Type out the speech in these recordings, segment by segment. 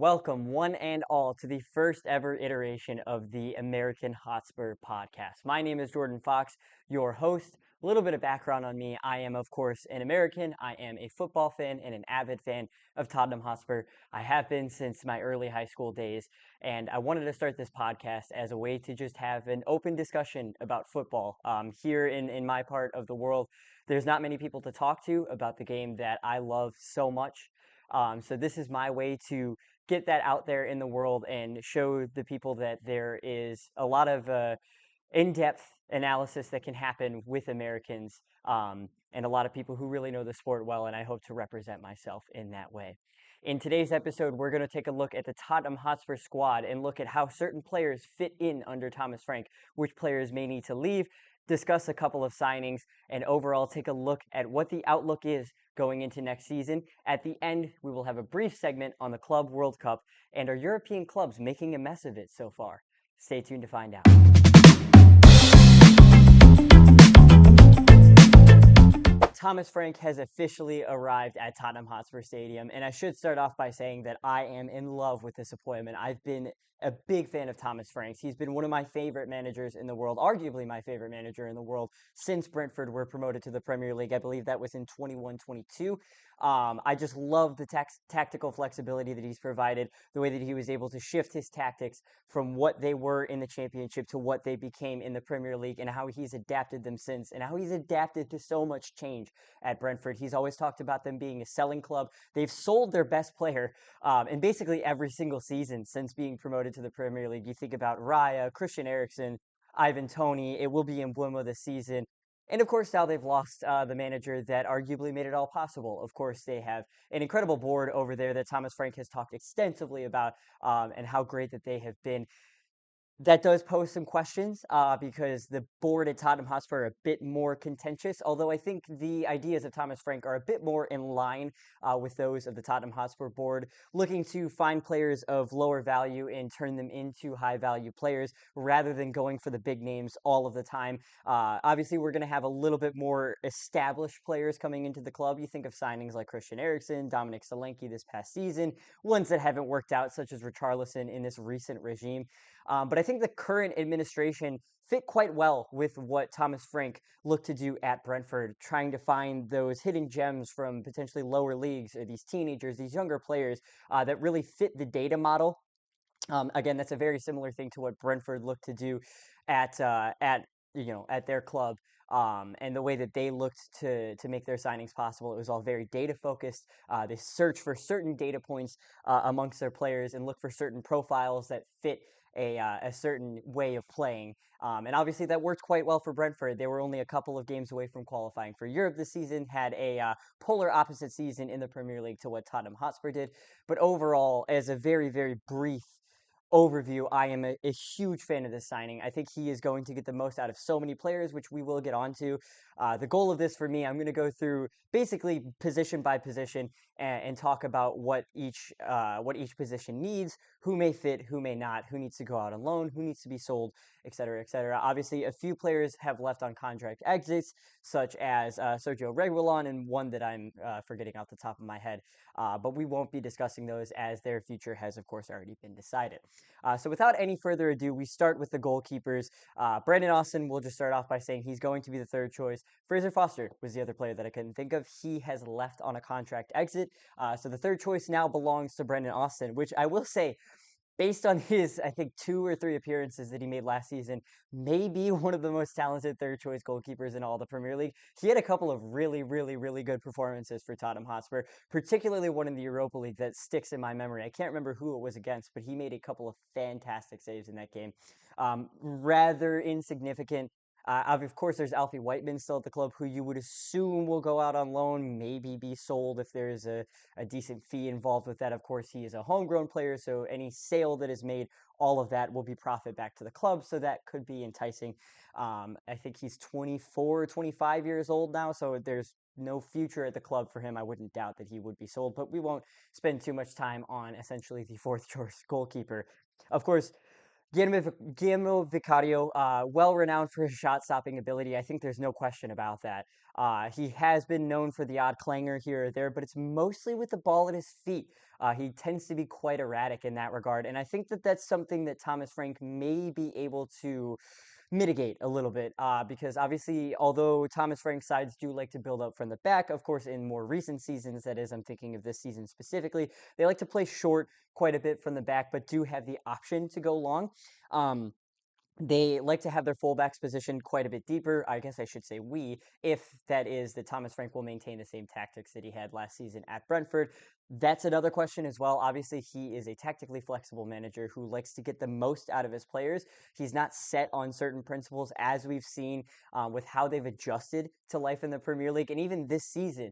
Welcome, one and all, to the first ever iteration of the American Hotspur Podcast. My name is Jordan Fox, your host. A little bit of background on me. I am, of course, an American. I am a football fan and an avid fan of Tottenham Hotspur. I have been since my early high school days, and I wanted to start this podcast as a way to just have an open discussion about football. Here in my part of the world, there's not many people to talk to about the game that I love so much. So this is my way to get that out there in the world and show the people that there is a lot of in-depth analysis that can happen with Americans and a lot of people who really know the sport well, and I hope to represent myself in that way. In today's episode, we're going to take a look at the Tottenham Hotspur squad and look at how certain players fit in under Thomas Frank, which players may need to leave, discuss a couple of signings, and overall take a look at what the outlook is going into next season. At the end, we will have a brief segment on the Club World Cup and our European clubs making a mess of it so far. Stay tuned to find out. Thomas Frank has officially arrived at Tottenham Hotspur Stadium, and I should start off by saying that I am in love with this appointment. I've been a big fan of Thomas Franks. He's been one of my favorite managers in the world, arguably my favorite manager in the world since Brentford were promoted to the Premier League. I believe that was in 21-22. I just love the tactical flexibility that he's provided, the way that he was able to shift his tactics from what they were in the Championship to what they became in the Premier League, and how he's adapted them since, and how he's adapted to so much change at Brentford. He's always talked about them being a selling club. They've sold their best player in basically every single season since being promoted to the Premier League. You think about Raya, Christian Eriksen, Ivan Toney. It will be Mbeumo this season. And of course, now they've lost the manager that arguably made it all possible. Of course, they have an incredible board over there that Thomas Frank has talked extensively about and how great that they have been. That does pose some questions because the board at Tottenham Hotspur are a bit more contentious, although I think the ideas of Thomas Frank are a bit more in line with those of the Tottenham Hotspur board, looking to find players of lower value and turn them into high-value players rather than going for the big names all of the time. Obviously, we're going to have a little bit more established players coming into the club. You think of signings like Christian Eriksen, Dominic Solanke this past season, ones that haven't worked out, such as Richarlison in this recent regime. But I think the current administration fit quite well with what Thomas Frank looked to do at Brentford, trying to find those hidden gems from potentially lower leagues, or these teenagers, these younger players that really fit the data model. Again, that's a very similar thing to what Brentford looked to do at their club. And the way that they looked to make their signings possible, it was all very data focused. They search for certain data points amongst their players and look for certain profiles that fit a certain way of playing. And obviously that worked quite well for Brentford. They were only a couple of games away from qualifying for Europe this season, had a polar opposite season in the Premier League to what Tottenham Hotspur did. But overall, as a very, very brief overview, I am a huge fan of this signing. I think he is going to get the most out of so many players, which we will get onto. The goal of this for me, I'm going to go through basically position by position and talk about what each position needs, who may fit, who may not, who needs to go out on loan, who needs to be sold, et cetera, et cetera. Obviously, a few players have left on contract exits, such as Sergio Reguilon, and one that I'm forgetting off the top of my head. But we won't be discussing those as their future has, of course, already been decided. So without any further ado, we start with the goalkeepers. Brandon Austin, we'll just start off by saying he's going to be the third choice. Fraser Foster was the other player that I couldn't think of. He has left on a contract exit. So the third choice now belongs to Brandon Austin, which I will say, based on his, I think, 2 or 3 appearances that he made last season, maybe one of the most talented third-choice goalkeepers in all the Premier League. He had a couple of really, really, really good performances for Tottenham Hotspur, particularly one in the Europa League that sticks in my memory. I can't remember who it was against, but he made a couple of fantastic saves in that game. Rather insignificant. Of course, there's Alfie Whiteman still at the club, who you would assume will go out on loan, maybe be sold if there's a decent fee involved with that. Of course, he is a homegrown player, so any sale that is made, all of that will be profit back to the club, so that could be enticing. I think he's 24, 25 years old now, so there's no future at the club for him. I wouldn't doubt that he would be sold, but we won't spend too much time on essentially the fourth choice goalkeeper. Of course, Guillermo Vicario, well renowned for his shot stopping ability. I think there's no question about that. He has been known for the odd clanger here or there, but it's mostly with the ball at his feet. He tends to be quite erratic in that regard, and I think that that's something that Thomas Frank may be able to mitigate a little bit, because obviously, although Thomas Frank's sides do like to build up from the back, of course, in more recent seasons, that is, I'm thinking of this season specifically, they like to play short quite a bit from the back, but do have the option to go long. Um, they like to have their fullbacks positioned quite a bit deeper. I guess I should say if that is that Thomas Frank will maintain the same tactics that he had last season at Brentford. That's another question as well. Obviously, he is a tactically flexible manager who likes to get the most out of his players. He's not set on certain principles, as we've seen with how they've adjusted to life in the Premier League. And even this season,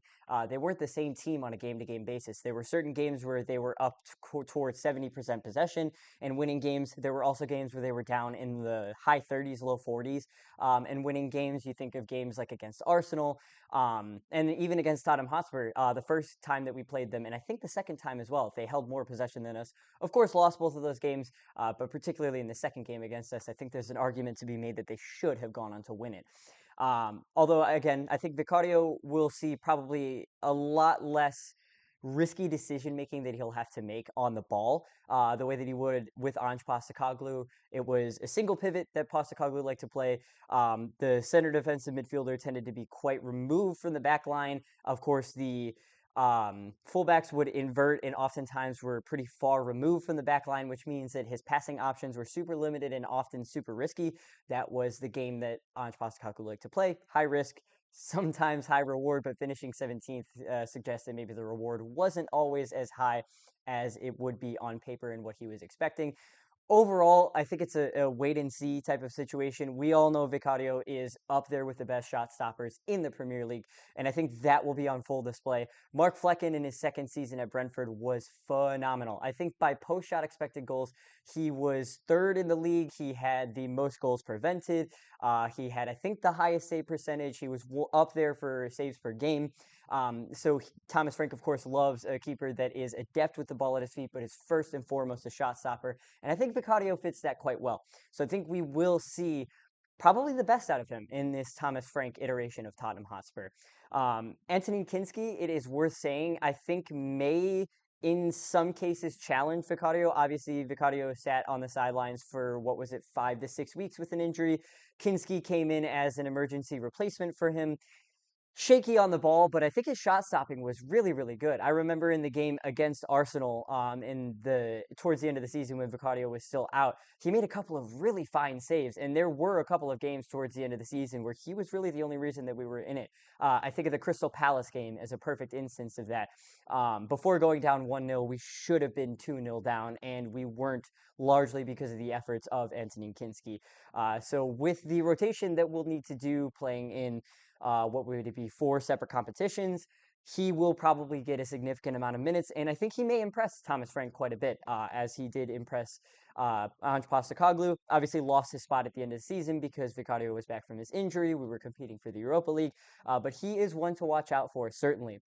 they weren't the same team on a game-to-game basis. There were certain games where they were up towards 70% possession and winning games. There were also games where they were down in the high 30s, low 40s, and winning games. You think of games like against Arsenal, and even against Tottenham Hotspur, the first time that we played them, and I think the second time as well. They held more possession than us. Of course, lost both of those games, but particularly in the second game against us, I think there's an argument to be made that they should have gone on to win it. Although, again, I think Vicario will see probably a lot less risky decision making that he'll have to make on the ball, the way that he would with Ange Postecoglou. It was a single pivot that Postecoglou liked to play. The center defensive midfielder tended to be quite removed from the back line. Of course, the fullbacks would invert and oftentimes were pretty far removed from the back line, which means that his passing options were super limited and often super risky. That was the game that Ange Postecoglou liked to play. High risk, sometimes high reward, but finishing 17th suggests that maybe the reward wasn't always as high as it would be on paper and what he was expecting. Overall, I think it's a wait and see type of situation. We all know Vicario is up there with the best shot stoppers in the Premier League, and I think that will be on full display. Mark Flecken in his second season at Brentford was phenomenal. I think by post shot expected goals, he was third in the league. He had the most goals prevented. He had, I think, the highest save percentage. He was up there for saves per game. Thomas Frank, of course, loves a keeper that is adept with the ball at his feet, but is first and foremost a shot stopper. And I think Vicario fits that quite well. So I think we will see probably the best out of him in this Thomas Frank iteration of Tottenham Hotspur. Anthony Kinski, it is worth saying, I think may in some cases challenge Vicario. Obviously, Vicario sat on the sidelines for, what was it, 5 to 6 weeks with an injury. Kinski came in as an emergency replacement for him. Shaky on the ball, but I think his shot stopping was really, really good. I remember in the game against Arsenal, in the towards the end of the season when Vicario was still out, he made a couple of really fine saves, and there were a couple of games towards the end of the season where he was really the only reason that we were in it. I think of the Crystal Palace game as a perfect instance of that. Before going down 1-0, we should have been 2-0 down, and we weren't, largely because of the efforts of Antonin Kinski. So with the rotation that we'll need to do playing in what would it be, 4 separate competitions, he will probably get a significant amount of minutes, and I think he may impress Thomas Frank quite a bit, as he did impress Ange Postecoglou. Obviously lost his spot at the end of the season because Vicario was back from his injury. We were competing for the Europa League, but he is one to watch out for, certainly.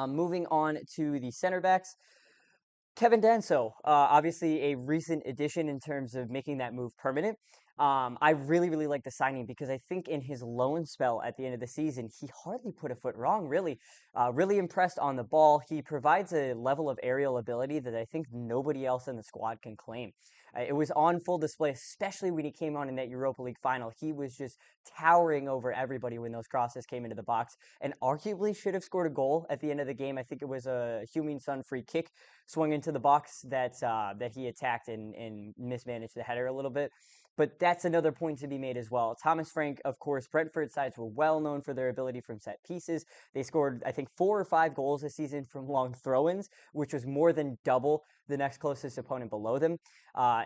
Moving on to the center backs, Kevin Danso, obviously a recent addition in terms of making that move permanent. I really, really like the signing because I think in his loan spell at the end of the season, he hardly put a foot wrong, really. Really impressed on the ball. He provides a level of aerial ability that I think nobody else in the squad can claim. It was on full display, especially when he came on in that Europa League final. He was just towering over everybody when those crosses came into the box and arguably should have scored a goal at the end of the game. I think it was a Heung-min Son free kick swung into the box that he attacked and mismanaged the header a little bit. But that's another point to be made as well. Thomas Frank, of course, Brentford sides were well known for their ability from set pieces. They scored, I think, 4 or 5 goals this season from long throw-ins, which was more than double the next closest opponent below them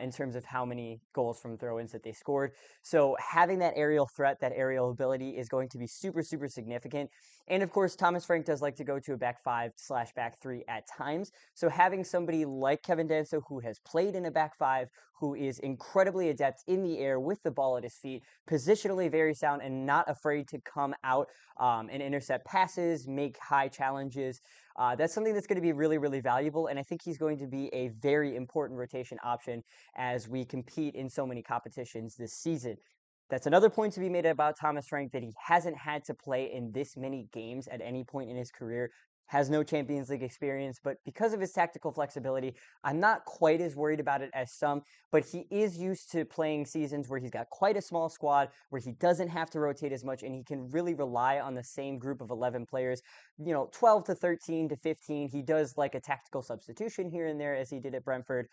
in terms of how many goals from throw-ins that they scored. So having that aerial threat, that aerial ability is going to be super, super significant. And of course, Thomas Frank does like to go to a back 5/back 3 at times. So having somebody like Kevin Danso, who has played in a back 5, who is incredibly adept in the air with the ball at his feet, positionally very sound, and not afraid to come out and intercept passes, make high challenges. That's something that's going to be really, really valuable, and I think he's going to be a very important rotation option as we compete in so many competitions this season. That's another point to be made about Thomas Frank, that he hasn't had to play in this many games at any point in his career, has no Champions League experience, but because of his tactical flexibility, I'm not quite as worried about it as some, but he is used to playing seasons where he's got quite a small squad, where he doesn't have to rotate as much, and he can really rely on the same group of 11 players, 12 to 13 to 15. He does like a tactical substitution here and there as he did at Brentford,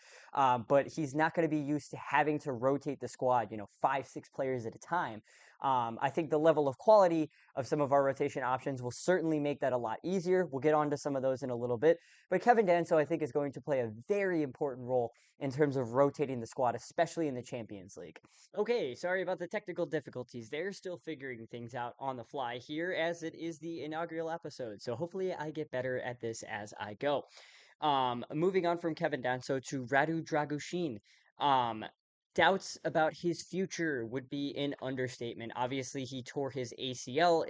but he's not going to be used to having to rotate the squad, five, six players at a time. I think the level of quality of some of our rotation options will certainly make that a lot easier. We'll get on to some of those in a little bit. But Kevin Danso, I think, is going to play a very important role in terms of rotating the squad, especially in the Champions League. Okay, sorry about the technical difficulties. They're still figuring things out on the fly here, as it is the inaugural episode. So hopefully I get better at this as I go. Moving on from Kevin Danso to Radu Dragushin. Um, Doubts about his future would be an understatement. Obviously, he tore his ACL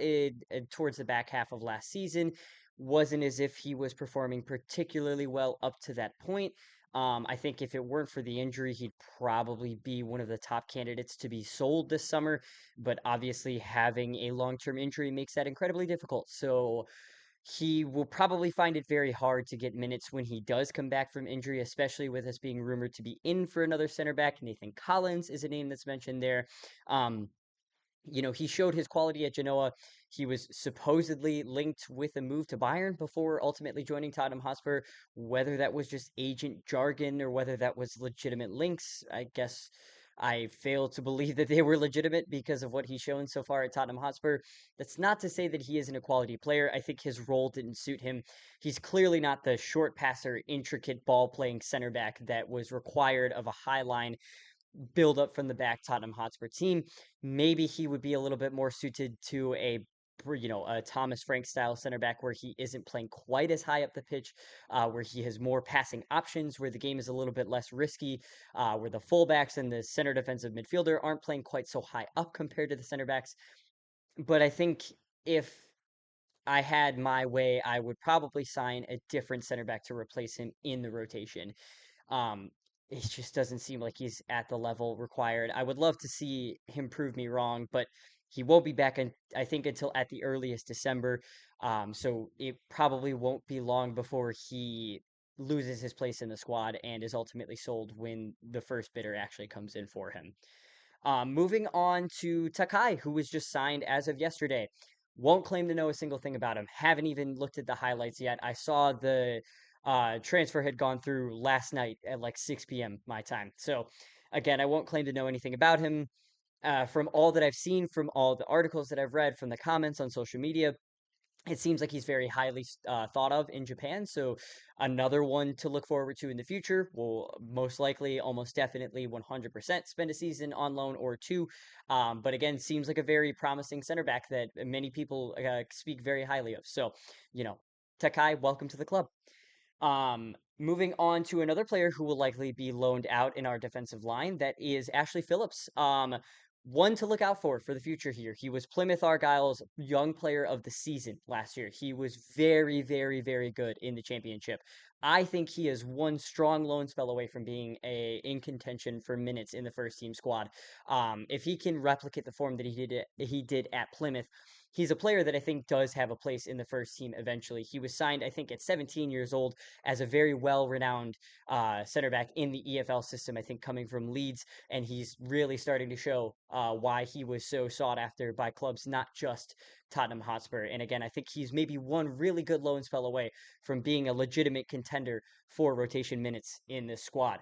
towards the back half of last season. Wasn't as if he was performing particularly well up to that point. I think if it weren't for the injury, he'd probably be one of the top candidates to be sold this summer. But obviously, having a long-term injury makes that incredibly difficult. So he will probably find it very hard to get minutes when he does come back from injury, especially with us being rumored to be in for another center back. Nathan Collins is a name that's mentioned there. Um, he showed his quality at Genoa. He was supposedly linked with a move to Bayern before ultimately joining Tottenham Hotspur. Whether that was just agent jargon or whether that was legitimate links, I guess I fail to believe that they were legitimate because of what he's shown so far at Tottenham Hotspur. That's not to say that he isn't a quality player. I think his role didn't suit him. He's clearly not the short passer, intricate ball playing center back that was required of a high line build up from the back Tottenham Hotspur team. Maybe he would be a little bit more suited to a Thomas Frank style center back where he isn't playing quite as high up the pitch, where he has more passing options, where the game is a little bit less risky, where the fullbacks and the center defensive midfielder aren't playing quite so high up compared to the center backs. But I think if I had my way, I would probably sign a different center back to replace him in the rotation. Um, it just doesn't seem like he's at the level required. I would love to see him prove me wrong, but he won't be back I think until at the earliest December. So it probably won't be long before he loses his place in the squad and is ultimately sold when the first bidder actually comes in for him. Moving on to Takai, who was just signed as of yesterday. Won't claim to know a single thing about him. Haven't even looked at the highlights yet. I saw the transfer had gone through last night at like 6 p.m. my time. So, again, I won't claim to know anything about him. From all that I've seen, from all the articles that I've read, from the comments on social media, it seems like he's very highly thought of in Japan. So another one to look forward to in the future. Will most likely, almost definitely, 100% spend a season on loan or two. But again, seems like a very promising center back that many people speak very highly of. So, Takai, welcome to the club. Moving on to another player who will likely be loaned out in our defensive line, that is Ashley Phillips. One to look out for the future here. He was Plymouth Argyle's young player of the season last year. He was very, very, very good in the championship. I think he is one strong loan spell away from being in contention for minutes in the first team squad. If he can replicate the form that he did at Plymouth, he's a player that I think does have a place in the first team eventually. He was signed, I think, at 17 years old as a very well-renowned center back in the EFL system, I think coming from Leeds, and he's really starting to show why he was so sought after by clubs, not just Tottenham Hotspur. And again, I think he's maybe one really good loan spell away from being a legitimate contender for rotation minutes in this squad.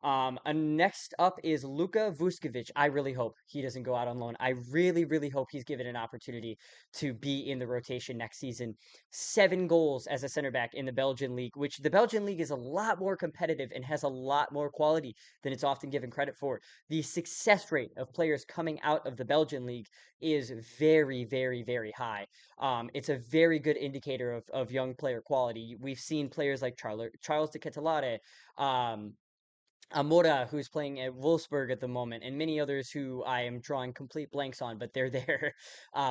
Next up is Luka Vuskovic. I really hope he doesn't go out on loan. I really, really hope he's given an opportunity to be in the rotation next season. 7 goals as a center back in the Belgian league, which the Belgian league is a lot more competitive and has a lot more quality than it's often given credit for. The success rate of players coming out of the Belgian league is very, very, very high. It's a very good indicator of young player quality. We've seen players like Charles de Ketelare, Amora, who's playing at Wolfsburg at the moment, and many others who I am drawing complete blanks on, but they're there.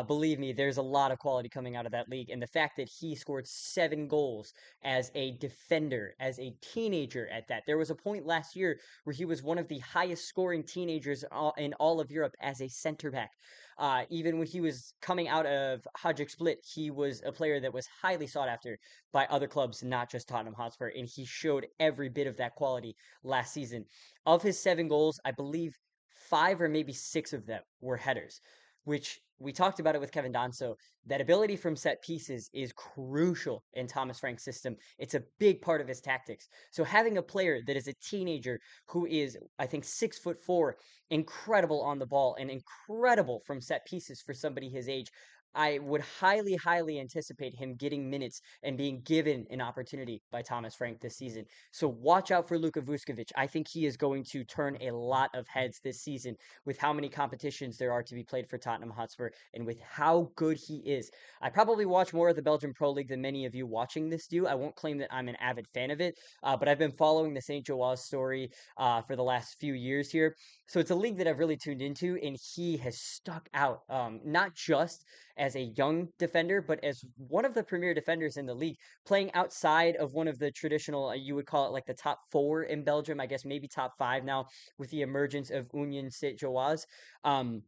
Believe me, there's a lot of quality coming out of that league. And the fact that he scored 7 goals as a defender, as a teenager at that. There was a point last year where he was one of the highest scoring teenagers in all of Europe as a center back. Even when he was coming out of Hajduk Split, he was a player that was highly sought after by other clubs, not just Tottenham Hotspur. And he showed every bit of that quality last season. Of his 7 goals, I believe 5 or maybe 6 of them were headers, which we talked about it with Kevin Donso. That ability from set pieces is crucial in Thomas Frank's system. It's a big part of his tactics. So having a player that is a teenager who is, I think, 6'4", incredible on the ball and incredible from set pieces for somebody his age, I would highly, highly anticipate him getting minutes and being given an opportunity by Thomas Frank this season. So watch out for Luka Vuskovic. I think he is going to turn a lot of heads this season with how many competitions there are to be played for Tottenham Hotspur and with how good he is. I probably watch more of the Belgian Pro League than many of you watching this do. I won't claim that I'm an avid fan of it, but I've been following the St. Joaz story for the last few years here. So it's a league that I've really tuned into, and he has stuck out, not just as a young defender, but as one of the premier defenders in the league, playing outside of one of the traditional, you would call it like the top four in Belgium, I guess maybe top five now with the emergence of Union Saint-Gilloise. Um,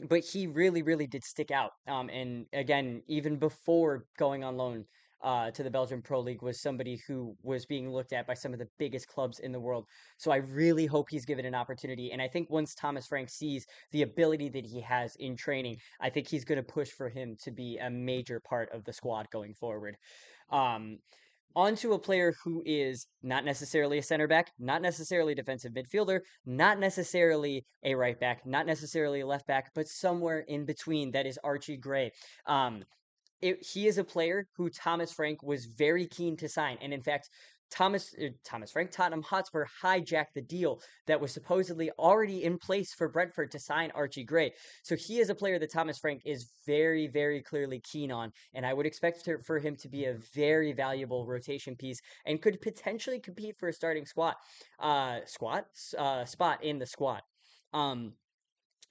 but he really, really did stick out. And again, even before going on loan to the Belgian Pro League, was somebody who was being looked at by some of the biggest clubs in the world. So I really hope he's given an opportunity. And I think once Thomas Frank sees the ability that he has in training, I think he's going to push for him to be a major part of the squad going forward. Um, Onto a player who is not necessarily a center back, not necessarily a defensive midfielder, not necessarily a right back, not necessarily a left back, but somewhere in between. That is Archie Gray. Um, he is a player who Thomas Frank was very keen to sign, and in fact, Thomas Frank, Tottenham Hotspur hijacked the deal that was supposedly already in place for Brentford to sign Archie Gray. So he is a player that Thomas Frank is very, very clearly keen on, and I would expect for him to be a very valuable rotation piece and could potentially compete for a starting spot in the squad. Um,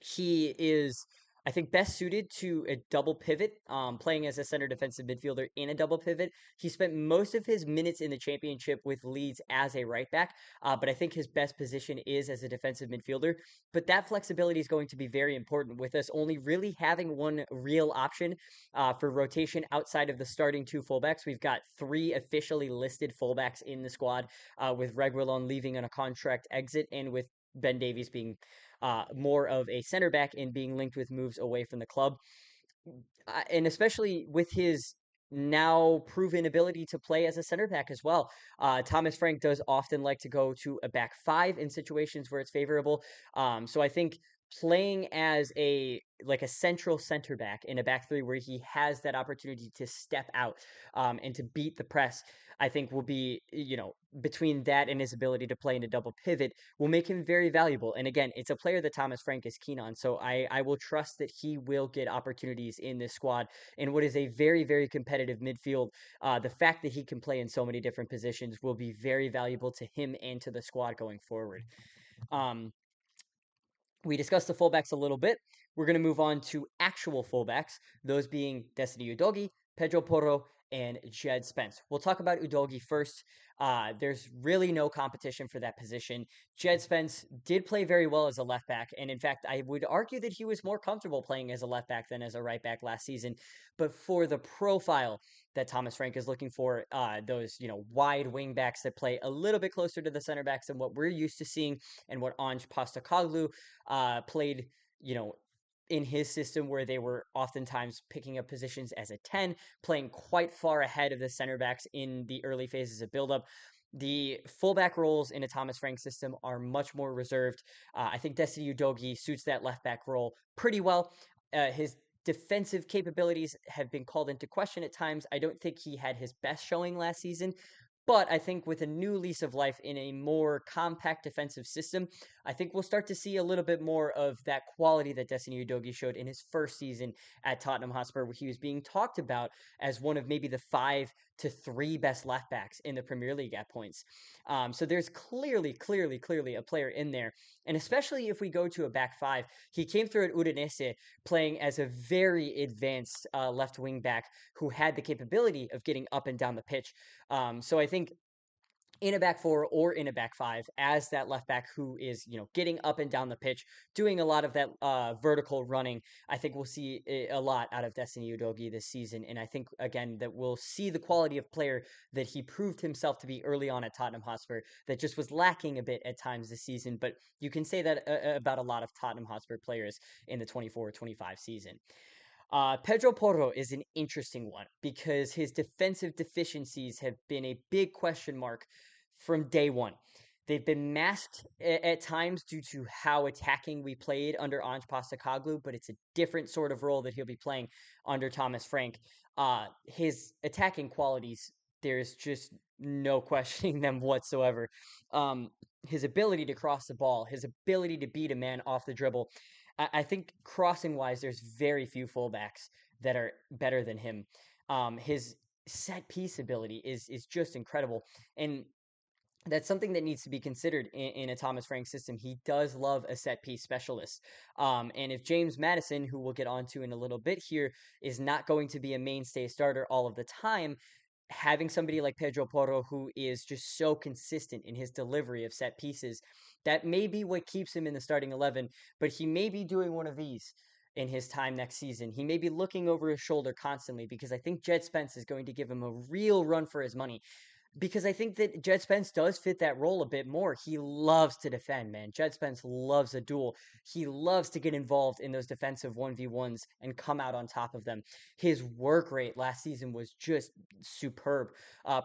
he is, I think, best suited to a double pivot, playing as a center defensive midfielder in a double pivot. He spent most of his minutes in the championship with Leeds as a right back, but I think his best position is as a defensive midfielder. But that flexibility is going to be very important with us only really having one real option for rotation outside of the starting 2 fullbacks. We've got 3 officially listed fullbacks in the squad, with Reguilon leaving on a contract exit and with Ben Davies being more of a center back and being linked with moves away from the club. And especially with his now proven ability to play as a center back as well. Thomas Frank does often like to go to a back five in situations where it's favorable. So I think playing as a central center back in a back three where he has that opportunity to step out and to beat the press, I think will be, between that and his ability to play in a double pivot, will make him very valuable. And again, it's a player that Thomas Frank is keen on. So I will trust that he will get opportunities in this squad in what is a very, very competitive midfield. The fact that he can play in so many different positions will be very valuable to him and to the squad going forward. Um, we discussed the fullbacks a little bit. We're going to move on to actual fullbacks, those being Destiny Udogi, Pedro Porro, and Jed Spence. We'll talk about Udogi first. There's really no competition for that position. Jed Spence did play very well as a left back, and in fact, I would argue that he was more comfortable playing as a left back than as a right back last season. But for the profile that Thomas Frank is looking for, those wide wing backs that play a little bit closer to the center backs than what we're used to seeing, and what Ange Postecoglou played, you know, in his system where they were oftentimes picking up positions as a 10, playing quite far ahead of the center backs in the early phases of buildup. The fullback roles in a Thomas Frank system are much more reserved. I think Destiny Udogi suits that left back role pretty well. His defensive capabilities have been called into question at times. I don't think he had his best showing last season, but I think with a new lease of life in a more compact defensive system, I think we'll start to see a little bit more of that quality that Destiny Udogi showed in his first season at Tottenham Hotspur, where he was being talked about as one of maybe the 5 to 3 best left backs in the Premier League at points. So there's clearly a player in there. And especially if we go to a back five, he came through at Udinese playing as a very advanced left wing back who had the capability of getting up and down the pitch. So I think in a back four or in a back five as that left back who is, getting up and down the pitch, doing a lot of that vertical running. I think we'll see a lot out of Destiny Udogi this season. And I think, again, that we'll see the quality of player that he proved himself to be early on at Tottenham Hotspur that just was lacking a bit at times this season. But you can say that about a lot of Tottenham Hotspur players in the 24-25 season. Pedro Porro is an interesting one because his defensive deficiencies have been a big question mark from day one. They've been masked at times due to how attacking we played under Ange Postecoglou, but it's a different sort of role that he'll be playing under Thomas Frank. His attacking qualities, there's just no questioning them whatsoever. His ability to cross the ball, his ability to beat a man off the dribble, I think crossing wise, there's very few fullbacks that are better than him. His set piece ability is just incredible, and that's something that needs to be considered in a Thomas Frank system. He does love a set piece specialist. And if James Madison, who we'll get onto in a little bit here, is not going to be a mainstay starter all of the time, having somebody like Pedro Porro who is just so consistent in his delivery of set pieces, that may be what keeps him in the starting 11, but he may be doing one of these in his time next season. He may be looking over his shoulder constantly because I think Jed Spence is going to give him a real run for his money because I think that Jed Spence does fit that role a bit more. He loves to defend, man. Jed Spence loves a duel. He loves to get involved in those defensive 1v1s and come out on top of them. His work rate last season was just superb.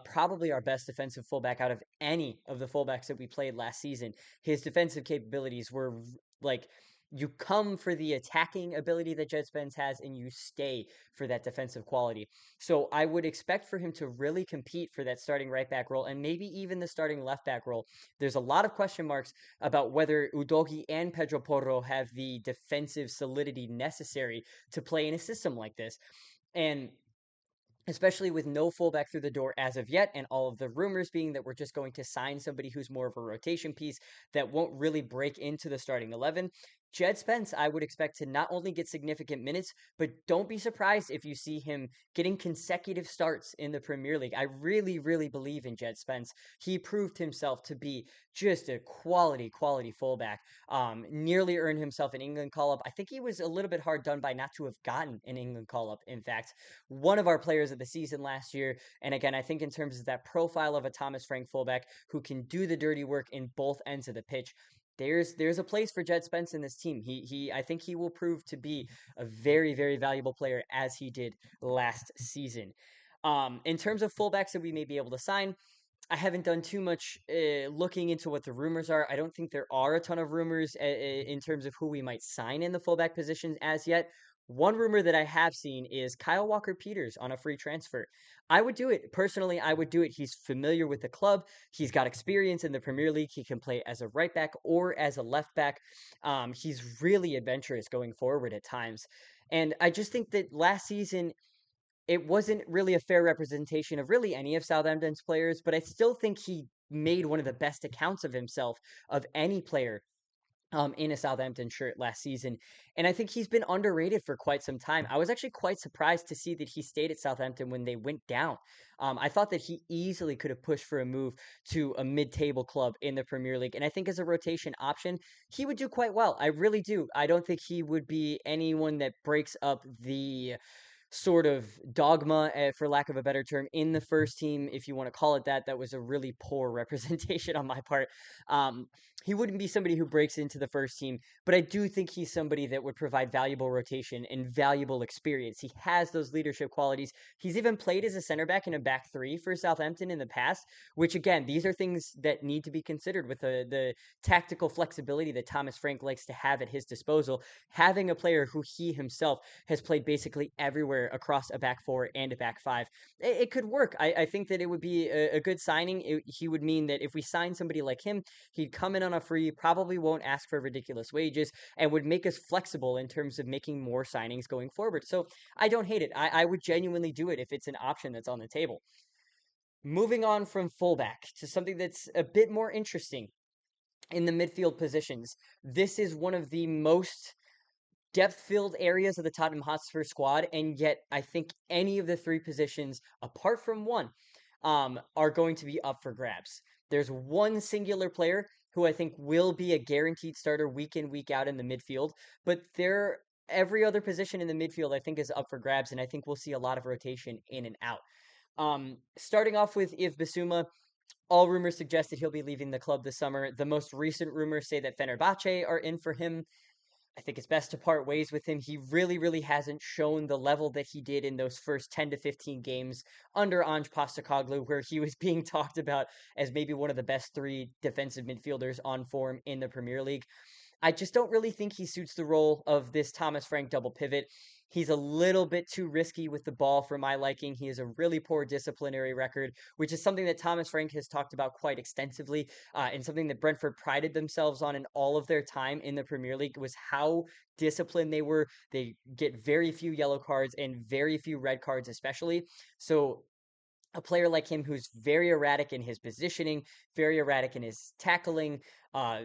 Probably our best defensive fullback out of any of the fullbacks that we played last season. His defensive capabilities were like, you come for the attacking ability that Jed Spence has, and you stay for that defensive quality. So I would expect for him to really compete for that starting right back role and maybe even the starting left back role. There's a lot of question marks about whether Udogi and Pedro Porro have the defensive solidity necessary to play in a system like this. And especially with no fullback through the door as of yet, and all of the rumors being that we're just going to sign somebody who's more of a rotation piece that won't really break into the starting 11. Jed Spence, I would expect to not only get significant minutes, but don't be surprised if you see him getting consecutive starts in the Premier League. I really believe in Jed Spence. He proved himself to be just a quality fullback. Nearly earned himself an England call-up. I think he was a little bit hard done by not to have gotten an England call-up, in fact one of our players of the season last year. And again, I think in terms of that profile of a Thomas Frank fullback who can do the dirty work in both ends of the pitch, there's a place for Jed Spence in this team. I think he will prove to be a very valuable player as he did last season. In terms of fullbacks that we may be able to sign, I haven't done too much looking into what the rumors are. I don't think there are a ton of rumors in terms of who we might sign in the fullback position as yet. One rumor that I have seen is Kyle Walker-Peters on a free transfer. I would do it. Personally, I would do it. He's familiar with the club. He's got experience in the Premier League. He can play as a right back or as a left back. He's really adventurous going forward at times. And I just think that last season, it wasn't really a fair representation of really any of Southampton's players, but I still think he made one of the best accounts of himself of any player in a Southampton shirt last season. And I think he's been underrated for quite some time. I was actually quite surprised to see that he stayed at Southampton when they went down. I thought that he easily could have pushed for a move to a mid-table club in the Premier League. And I think as a rotation option, he would do quite well. I really do. I don't think he would be anyone that breaks up the sort of dogma, for lack of a better term, in the first team, if you want to call it that. That was a really poor representation on my part. He wouldn't be somebody who breaks into the first team, but I do think he's somebody that would provide valuable rotation and valuable experience. He has those leadership qualities. He's even played as a center back in a back three for Southampton in the past, which again, these are things that need to be considered with the tactical flexibility that Thomas Frank likes to have at his disposal. Having a player who he himself has played basically everywhere across a back four and a back five, it could work. I think that it would be a good signing. He would mean that if we sign somebody like him, he'd come in on a free, probably won't ask for ridiculous wages, and would make us flexible in terms of making more signings going forward. So I don't hate it. I would genuinely do it if it's an option that's on the table. Moving on from fullback to something that's a bit more interesting in the midfield positions. This is one of the most depth-filled areas of the Tottenham Hotspur squad, and yet I think any of the three positions, apart from one, are going to be up for grabs. There's one singular player who I think will be a guaranteed starter week in, week out in the midfield, but every other position in the midfield I think is up for grabs, and I think we'll see a lot of rotation in and out. Starting off with Yves Bissouma, all rumors suggest that he'll be leaving the club this summer. The most recent rumors say that Fenerbahce are in for him. I think it's best to part ways with him. He really, really hasn't shown the level that he did in those first 10 to 15 games under Ange Postecoglou, where he was being talked about as maybe one of the best three defensive midfielders on form in the Premier League. I just don't really think he suits the role of this Thomas Frank double pivot. He's a little bit too risky with the ball for my liking. He has a really poor disciplinary record, which is something that Thomas Frank has talked about quite extensively, and something that Brentford prided themselves on in all of their time in the Premier League was how disciplined they were. They get very few yellow cards and very few red cards, especially. So a player like him who's very erratic in his positioning, very erratic in his tackling, uh,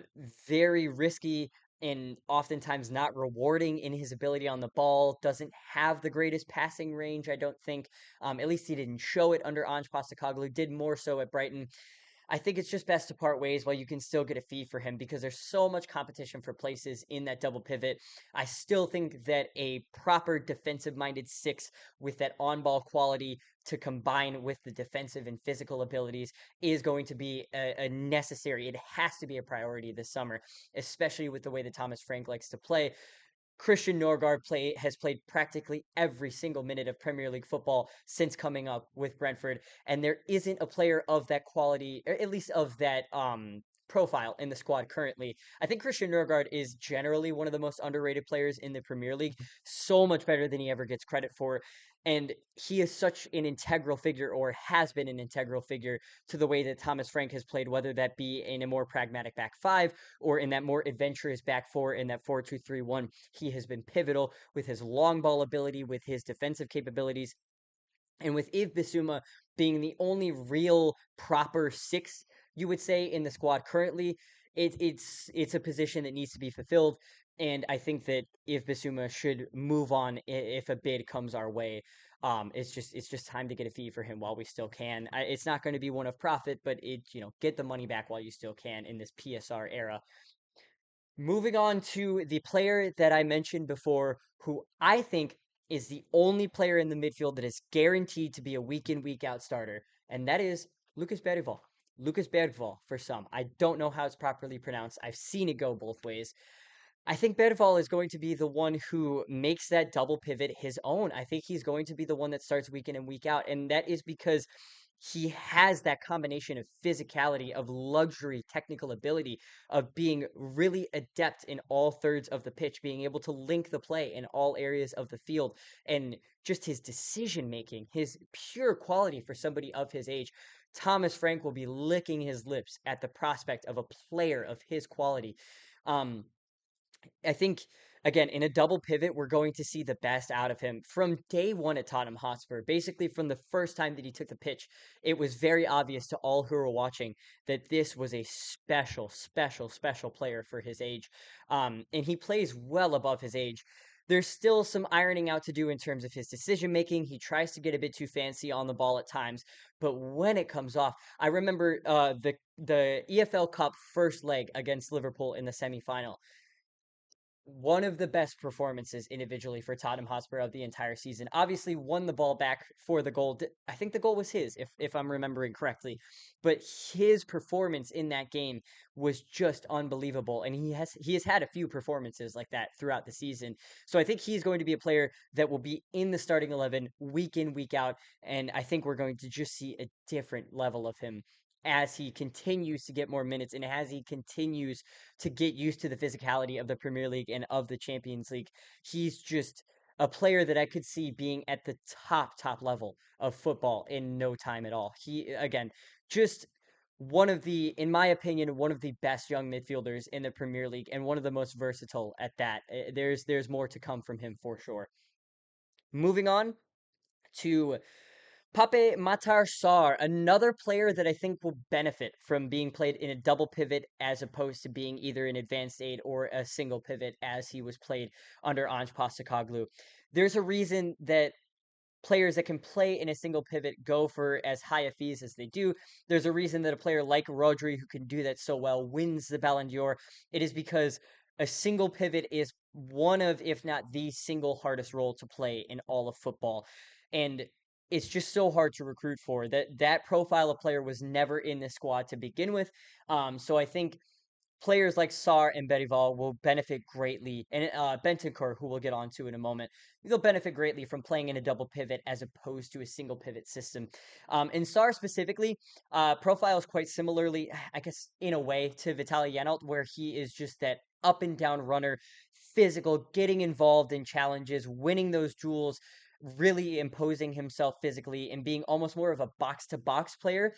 very risky and oftentimes not rewarding in his ability on the ball, doesn't have the greatest passing range, I don't think. At least he didn't show it under Ange Postecoglou, did more so at Brighton. I think it's just best to part ways while you can still get a fee for him because there's so much competition for places in that double pivot. I still think that a proper defensive minded six with that on ball quality to combine with the defensive and physical abilities is going to be a necessary, it has to be a priority this summer, especially with the way that Thomas Frank likes to play. Christian Norgard has played practically every single minute of Premier League football since coming up with Brentford, and there isn't a player of that quality, or at least of that profile in the squad currently. I think Christian Norgard is generally one of the most underrated players in the Premier League, so much better than he ever gets credit for. And he is such an integral figure, or has been an integral figure, to the way that Thomas Frank has played, whether that be in a more pragmatic back five or in that more adventurous back four in that 4-2-3-1. He has been pivotal with his long ball ability, with his defensive capabilities, and with Yves Bissouma being the only real proper six, you would say, in the squad currently, it's a position that needs to be fulfilled. And I think that Yves Bissouma should move on if a bid comes our way. It's just time to get a fee for him while we still can. It's not going to be one of profit, but get the money back while you still can in this PSR era. Moving on to the player that I mentioned before, who I think is the only player in the midfield that is guaranteed to be a week in, week out starter, and that is Lucas Bergvall. Lucas Bergvall for some. I don't know how it's properly pronounced. I've seen it go both ways. I think Bergvall is going to be the one who makes that double pivot his own. I think he's going to be the one that starts week in and week out, and that is because he has that combination of physicality, of luxury, technical ability, of being really adept in all thirds of the pitch, being able to link the play in all areas of the field, and just his decision making, his pure quality for somebody of his age. Thomas Frank will be licking his lips at the prospect of a player of his quality. Um, I think again in a double pivot, we're going to see the best out of him from day one at Tottenham Hotspur. Basically, from the first time that he took the pitch, it was very obvious to all who were watching that this was a special, special, special player for his age, and he plays well above his age. There's still some ironing out to do in terms of his decision making. He tries to get a bit too fancy on the ball at times, but when it comes off, I remember the EFL Cup first leg against Liverpool in the semifinal, one of the best performances individually for Tottenham Hotspur of the entire season. Obviously, won the ball back for the goal. I think the goal was his, if I'm remembering correctly. But his performance in that game was just unbelievable, and he has had a few performances like that throughout the season. So I think he's going to be a player that will be in the starting 11 week in, week out, and I think we're going to just see a different level of him as he continues to get more minutes and as he continues to get used to the physicality of the Premier League and of the Champions League. He's just a player that I could see being at the top level of football in no time at all. He again, just one of the, in my opinion, one of the best young midfielders in the Premier League and one of the most versatile at that. There's more to come from him for sure. Moving on to Pape Matar Sarr, another player that I think will benefit from being played in a double pivot as opposed to being either an advanced eight or a single pivot as he was played under Ange Postecoglou. There's a reason that players that can play in a single pivot go for as high a fees as they do. There's a reason that a player like Rodri, who can do that so well, wins the Ballon d'Or. It is because a single pivot is one of, if not the single hardest role to play in all of football. And it's just so hard to recruit for. That profile of player was never in the squad to begin with. So I think players like Sar and Berival will benefit greatly, and Bentancur, who we'll get onto in a moment, they'll benefit greatly from playing in a double pivot as opposed to a single pivot system. In Sar specifically, profiles quite similarly, I guess, in a way, to Vitaly Yanolt, where he is just that up and down runner, physical, getting involved in challenges, winning those duels, really imposing himself physically and being almost more of a box to box player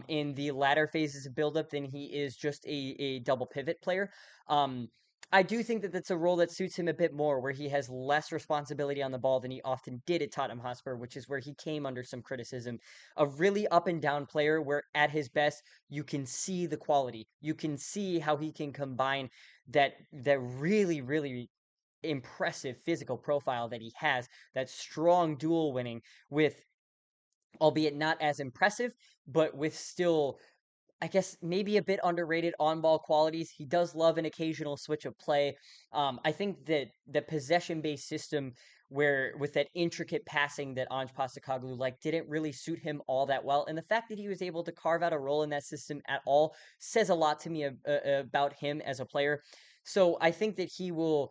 in the latter phases of buildup than he is just a double pivot player. Um, I do think that that's a role that suits him a bit more, where he has less responsibility on the ball than he often did at Tottenham Hotspur, which is where he came under some criticism. A really up and down player, where at his best you can see the quality, you can see how he can combine that really impressive physical profile that he has, that strong duel winning with, albeit not as impressive, but with still, I guess, maybe a bit underrated on ball qualities. He does love an occasional switch of play. I think that the possession based system, where with that intricate passing that Ange Postecoglou like, didn't really suit him all that well. And the fact that he was able to carve out a role in that system at all says a lot to me about him as a player. So I think that he will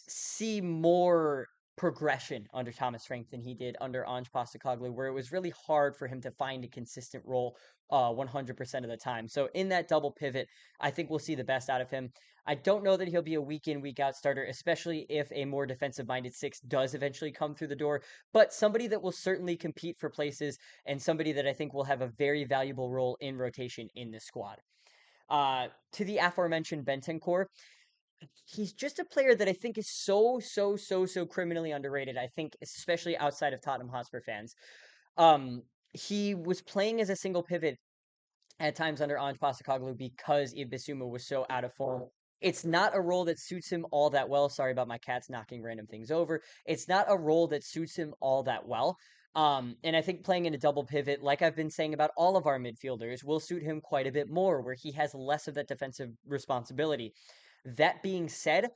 see more progression under Thomas Frank than he did under Ange Postecoglou, where it was really hard for him to find a consistent role 100% of the time. So in that double pivot, I think we'll see the best out of him. I don't know that he'll be a week in, week out starter, especially if a more defensive minded six does eventually come through the door, but somebody that will certainly compete for places and somebody that I think will have a very valuable role in rotation in the squad. To the aforementioned Bentancur, he's just a player that I think is so criminally underrated. I think, especially outside of Tottenham Hotspur fans. He was playing as a single pivot at times under Ange Postecoglou because Ibisuma was so out of form. It's not a role that suits him all that well. Sorry about my cats knocking random things over. It's not a role that suits him all that well. And I think playing in a double pivot, like I've been saying about all of our midfielders, will suit him quite a bit more, where he has less of that defensive responsibility. That being said,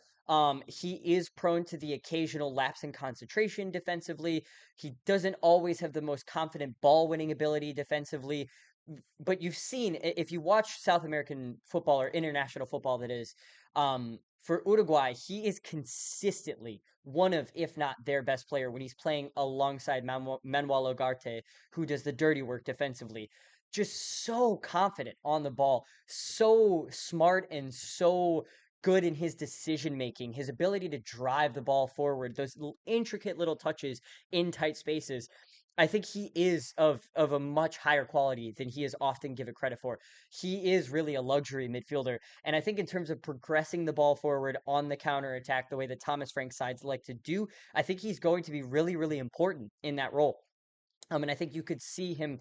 he is prone to the occasional lapse in concentration defensively. He doesn't always have the most confident ball winning ability defensively. But you've seen, if you watch South American football or international football, that is, for Uruguay, he is consistently one of, if not their best player when he's playing alongside Manuel Ugarte, who does the dirty work defensively. Just so confident on the ball, so smart and so good in his decision making, his ability to drive the ball forward, those intricate little touches in tight spaces. I think he is of a much higher quality than he is often given credit for. He is really a luxury midfielder. And I think in terms of progressing the ball forward on the counter attack, the way that Thomas Frank sides like to do, I think he's going to be really important in that role. And I think you could see him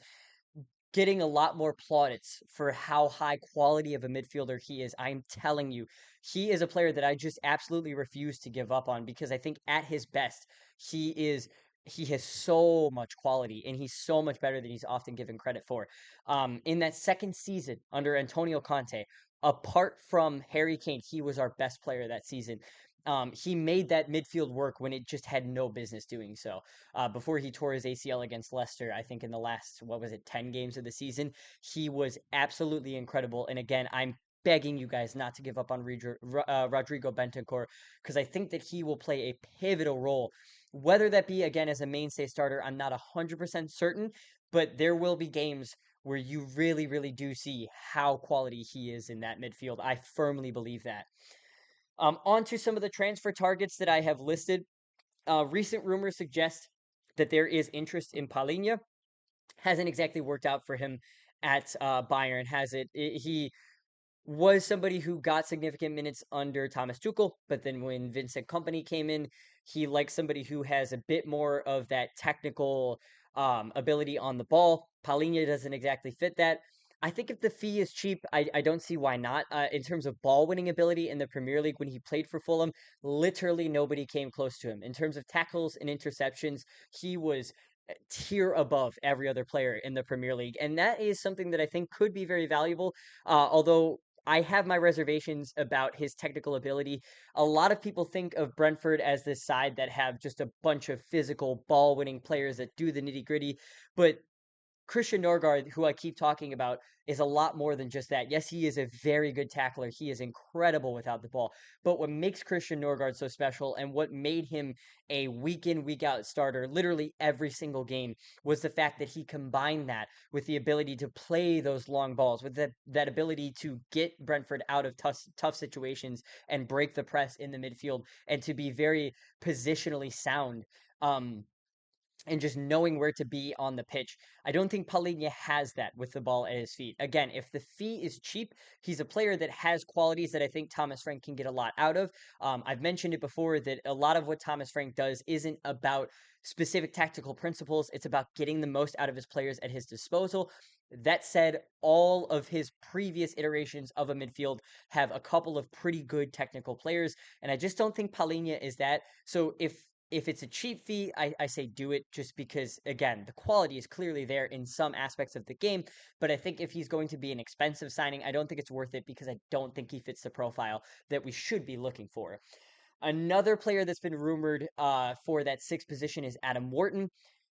getting a lot more plaudits for how high quality of a midfielder he is. I'm telling you, he is a player that I just absolutely refuse to give up on, because I think at his best, he has so much quality and he's so much better than he's often given credit for. In that second season under Antonio Conte, apart from Harry Kane, he was our best player that season. He made that midfield work when it just had no business doing so. Before he tore his ACL against Leicester, I think in the last, what was it, 10 games of the season, he was absolutely incredible. And again, I'm begging you guys not to give up on Rodrigo Bentancur, because I think that he will play a pivotal role. Whether that be, again, as a mainstay starter, I'm not 100% certain, but there will be games where you really do see how quality he is in that midfield. I firmly believe that. On to some of the transfer targets that I have listed. Recent rumors suggest that there is interest in Palinha. Hasn't exactly worked out for him at Bayern, has it? He was somebody who got significant minutes under Thomas Tuchel, but then when Vincent Kompany came in, he likes somebody who has a bit more of that technical ability on the ball. Paulinho doesn't exactly fit that. I think if the fee is cheap, I don't see why not. In terms of ball winning ability in the Premier League when he played for Fulham, literally nobody came close to him. In terms of tackles and interceptions, he was tier above every other player in the Premier League. And that is something that I think could be very valuable. Although I have my reservations about his technical ability. A lot of people think of Brentford as this side that have just a bunch of physical ball winning players that do the nitty gritty. But Christian Norgard, who I keep talking about, is a lot more than just that. Yes, he is a very good tackler. He is incredible without the ball. But what makes Christian Norgard so special and what made him a week in, week out starter literally every single game was the fact that he combined that with the ability to play those long balls, with that ability to get Brentford out of tough situations and break the press in the midfield and to be very positionally sound. And just knowing where to be on the pitch. I don't think Paulinho has that with the ball at his feet. Again, if the fee is cheap, he's a player that has qualities that I think Thomas Frank can get a lot out of. I've mentioned it before that a lot of what Thomas Frank does isn't about specific tactical principles, it's about getting the most out of his players at his disposal. That said, all of his previous iterations of a midfield have a couple of pretty good technical players, and I just don't think Paulinho is that. So if it's a cheap fee, I say do it just because, again, the quality is clearly there in some aspects of the game. But I think if he's going to be an expensive signing, I don't think it's worth it because I don't think he fits the profile that we should be looking for. Another player that's been rumored for that sixth position is Adam Wharton.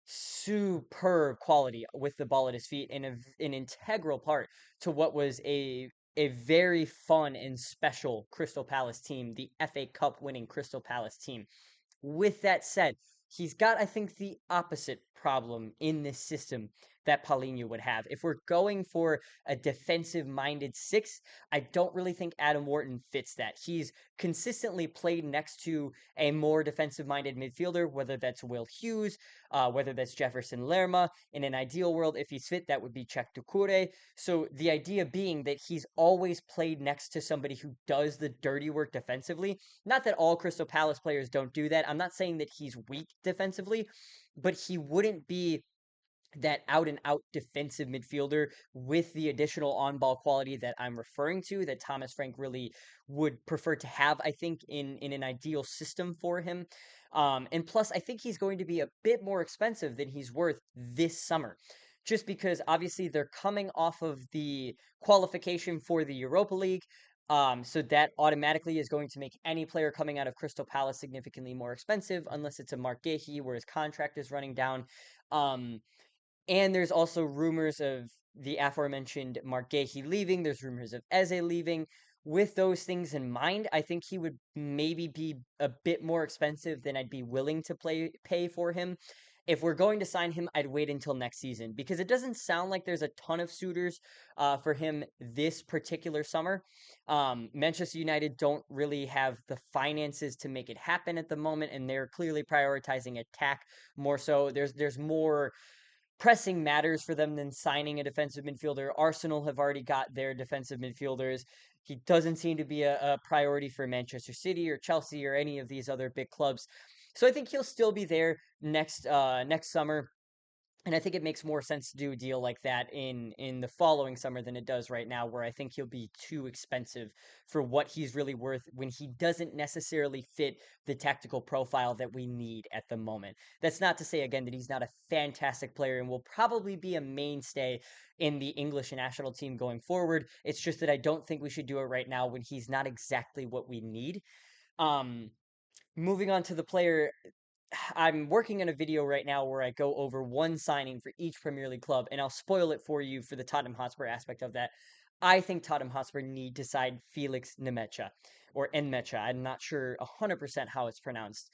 Superb quality with the ball at his feet and an integral part to what was a very fun and special Crystal Palace team, the FA Cup winning Crystal Palace team. With that said, he's got, I think, the opposite problem in this system that Paulinho would have. If we're going for a defensive minded six, I don't really think Adam Wharton fits that. He's consistently played next to a more defensive minded midfielder, whether that's Will Hughes, whether that's Jefferson Lerma. In an ideal world, if he's fit, that would be Czech Doucouré. So the idea being that he's always played next to somebody who does the dirty work defensively. Not that all Crystal Palace players don't do that. I'm not saying that he's weak defensively, but he wouldn't be that out and out defensive midfielder with the additional on ball quality that I'm referring to that Thomas Frank really would prefer to have, I think, in an ideal system for him. And plus, I think he's going to be a bit more expensive than he's worth this summer. Just because obviously they're coming off of the qualification for the Europa League. So that automatically is going to make any player coming out of Crystal Palace significantly more expensive, unless it's a Mark Gahey where his contract is running down. Um, and there's also rumors of the aforementioned Mark Gahey leaving. There's rumors of Eze leaving. With those things in mind, I think he would maybe be a bit more expensive than I'd be willing to pay for him. If we're going to sign him, I'd wait until next season because it doesn't sound like there's a ton of suitors for him this particular summer. Manchester United don't really have the finances to make it happen at the moment, and they're clearly prioritizing attack more so. There's more pressing matters for them than signing a defensive midfielder. Arsenal have already got their defensive midfielders. He doesn't seem to be a priority for Manchester City or Chelsea or any of these other big clubs. So I think he'll still be there next summer. And I think it makes more sense to do a deal like that in the following summer than it does right now, where I think he'll be too expensive for what he's really worth when he doesn't necessarily fit the tactical profile that we need at the moment. That's not to say, again, that he's not a fantastic player and will probably be a mainstay in the English national team going forward. It's just that I don't think we should do it right now when he's not exactly what we need. Um, Moving on to the player, I'm working on a video right now where I go over one signing for each Premier League club, and I'll spoil it for you for the Tottenham Hotspur aspect of that. I think Tottenham Hotspur need to sign Felix Nemecha, or Nmecha. I'm not sure 100% how it's pronounced,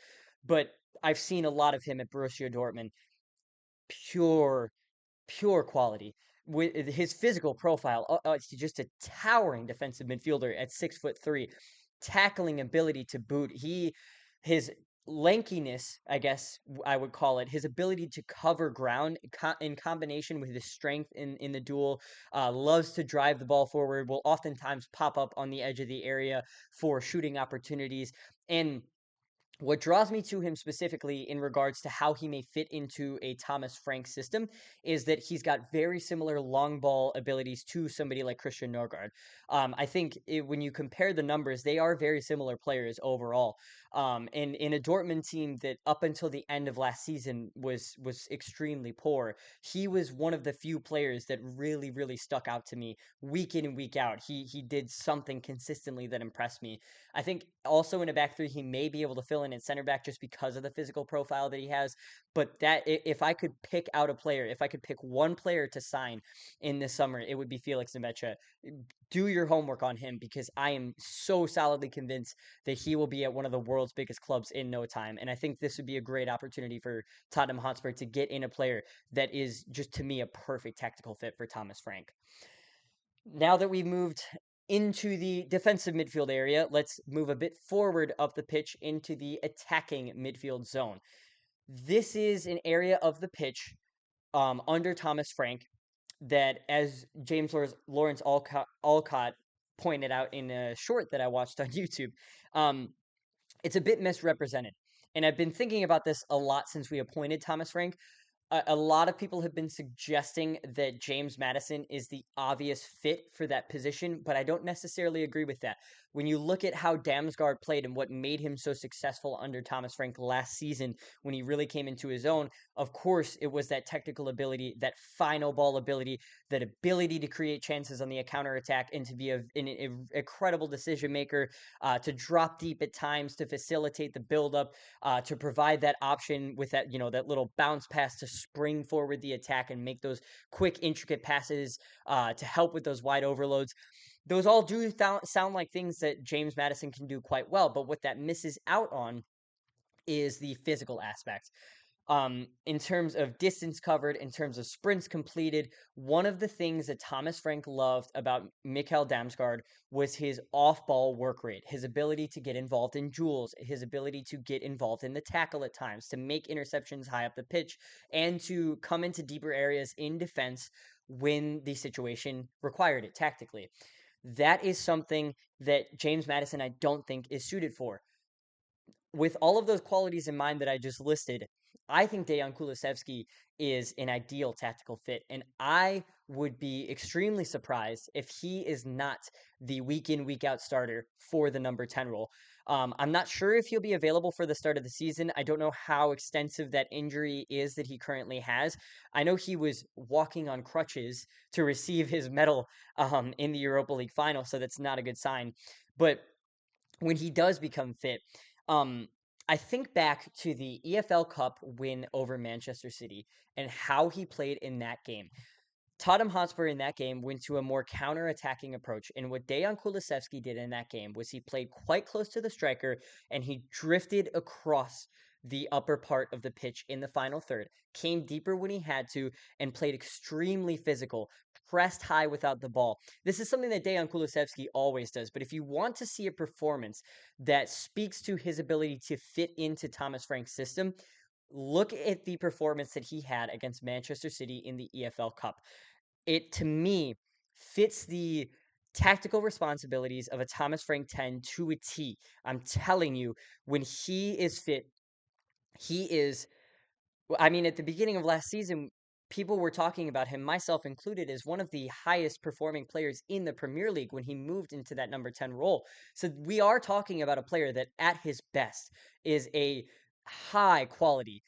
but I've seen a lot of him at Borussia Dortmund. Pure, pure quality. With his physical profile, he's just a towering defensive midfielder at 6'3", tackling ability to boot. His lankiness, I guess I would call it, his ability to cover ground in combination with his strength in the duel, loves to drive the ball forward, will oftentimes pop up on the edge of the area for shooting opportunities. And What draws me to him specifically in regards to how he may fit into a Thomas Frank system is that he's got very similar long ball abilities to somebody like Christian Norgard. I think when you compare the numbers, they are very similar players overall. And in a Dortmund team that up until the end of last season was extremely poor, he was one of the few players that really stuck out to me week in and week out. He did something consistently that impressed me. I think also in a back three, he may be able to fill in at center back just because of the physical profile that he has. But that if I could pick out a player, if I could pick one player to sign in this summer, it would be Felix Nemecha. Do your homework on him because I am so solidly convinced that he will be at one of the world's biggest clubs in no time. And I think this would be a great opportunity for Tottenham Hotspur to get in a player that is just to me a perfect tactical fit for Thomas Frank. Now that we've moved into the defensive midfield area, let's move a bit forward up the pitch into the attacking midfield zone. This is an area of the pitch under Thomas Frank that, as James Lawrence Alcott pointed out in a short that I watched on YouTube, um, it's a bit misrepresented. And I've been thinking about this a lot since we appointed Thomas Frank. A lot of people have been suggesting that James Maddison is the obvious fit for that position, but I don't necessarily agree with that. When you look at how Damsgaard played and what made him so successful under Thomas Frank last season, when he really came into his own, of course, it was that technical ability, that final ball ability, that ability to create chances on the counterattack and to be an incredible decision maker, to drop deep at times, to facilitate the buildup, to provide that option with that, that little bounce pass to spring forward the attack and make those quick, intricate passes to help with those wide overloads. Those all do sound like things that James Maddison can do quite well, but what that misses out on is the physical aspect. In terms of distance covered, in terms of sprints completed, one of the things that Thomas Frank loved about Mikkel Damsgaard was his off-ball work rate, his ability to get involved in duels, his ability to get involved in the tackle at times, to make interceptions high up the pitch, and to come into deeper areas in defense when the situation required it tactically. That is something that James Maddison, I don't think, is suited for. With all of those qualities in mind that I just listed, I think Dejan Kulusevski is an ideal tactical fit, and I would be extremely surprised if he is not the week in, week out starter for the number 10 role. I'm not sure if he'll be available for the start of the season. I don't know how extensive that injury is that he currently has. I know he was walking on crutches to receive his medal in the Europa League final, so that's not a good sign. But when he does become fit, um, I think back to the EFL Cup win over Manchester City and how he played in that game. Tottenham Hotspur in that game went to a more counter-attacking approach, and what Dejan Kulusevski did in that game was he played quite close to the striker, and he drifted across the upper part of the pitch in the final third, came deeper when he had to, and played extremely physical, pressed high without the ball. This is something that Dejan Kulusevski always does, but if you want to see a performance that speaks to his ability to fit into Thomas Frank's system, look at the performance that he had against Manchester City in the EFL Cup. It, to me, fits the tactical responsibilities of a Thomas Frank 10 to a T. I'm telling you, when he is fit, he is. I mean, at the beginning of last season, people were talking about him, myself included, as one of the highest performing players in the Premier League when he moved into that number 10 role. So we are talking about a player that, at his best, is a high quality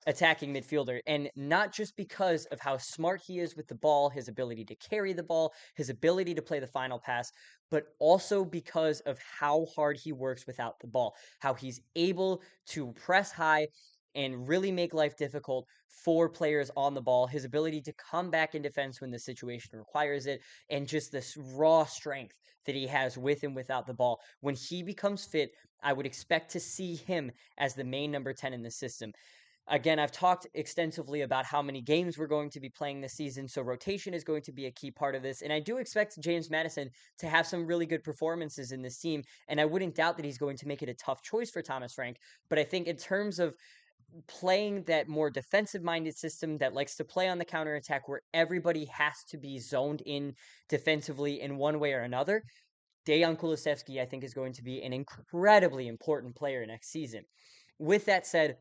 attacking midfielder, and not just because of how smart he is with the ball, his ability to carry the ball, his ability to play the final pass, but also because of how hard he works without the ball, how he's able to press high and really make life difficult for players on the ball, his ability to come back in defense when the situation requires it, and just this raw strength that he has with and without the ball. When he becomes fit, I would expect to see him as the main number 10 in the system. Again, I've talked extensively about how many games we're going to be playing this season, so rotation is going to be a key part of this. And I do expect James Maddison to have some really good performances in this team, and I wouldn't doubt that he's going to make it a tough choice for Thomas Frank. But I think in terms of playing that more defensive-minded system that likes to play on the counterattack where everybody has to be zoned in defensively in one way or another, Dejan Kulusevski, I think, is going to be an incredibly important player next season. With that said,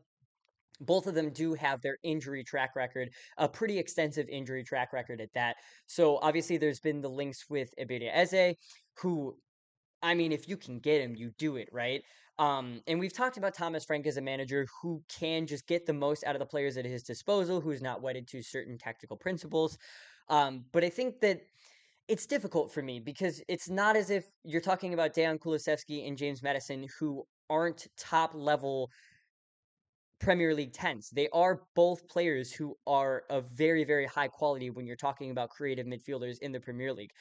both of them do have their injury track record, a pretty extensive injury track record at that. So obviously there's been the links with Ebere Eze, who, I mean, if you can get him, you do it, right? And we've talked about Thomas Frank as a manager who can just get the most out of the players at his disposal, who's not wedded to certain tactical principles. But I think that it's difficult for me because it's not as if you're talking about Dejan Kulusevski and James Madison, who aren't top level Premier League 10s. They are both players who are of very, very high quality when you're talking about creative midfielders in the Premier League.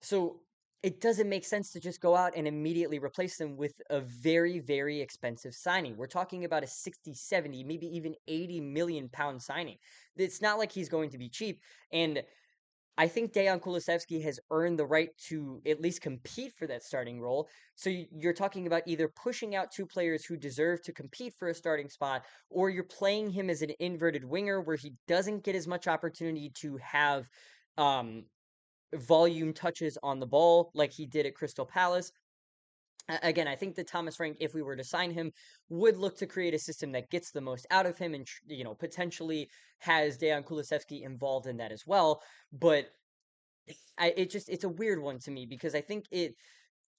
So it doesn't make sense to just go out and immediately replace them with a very, very expensive signing. We're talking about a 60, 70, maybe even 80 million pound signing. It's not like he's going to be cheap. And I think Dejan Kulusevski has earned the right to at least compete for that starting role. So you're talking about either pushing out two players who deserve to compete for a starting spot, or you're playing him as an inverted winger where he doesn't get as much opportunity to have um, volume touches on the ball like he did at Crystal Palace. Again, I think that Thomas Frank, if we were to sign him, would look to create a system that gets the most out of him and, potentially has Dejan Kulusevski involved in that as well. But it's a weird one to me because I think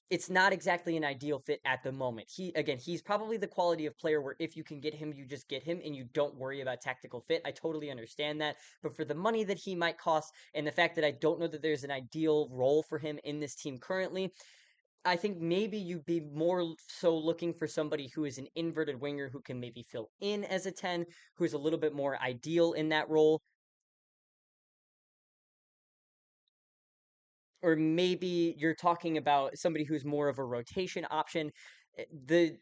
it's not exactly an ideal fit at the moment. He's probably the quality of player where if you can get him, you just get him and you don't worry about tactical fit. I totally understand that. But for the money that he might cost and the fact that I don't know that there's an ideal role for him in this team currently, I think maybe you'd be more so looking for somebody who is an inverted winger who can maybe fill in as a 10, who's a little bit more ideal in that role. Or maybe you're talking about somebody who's more of a rotation option. The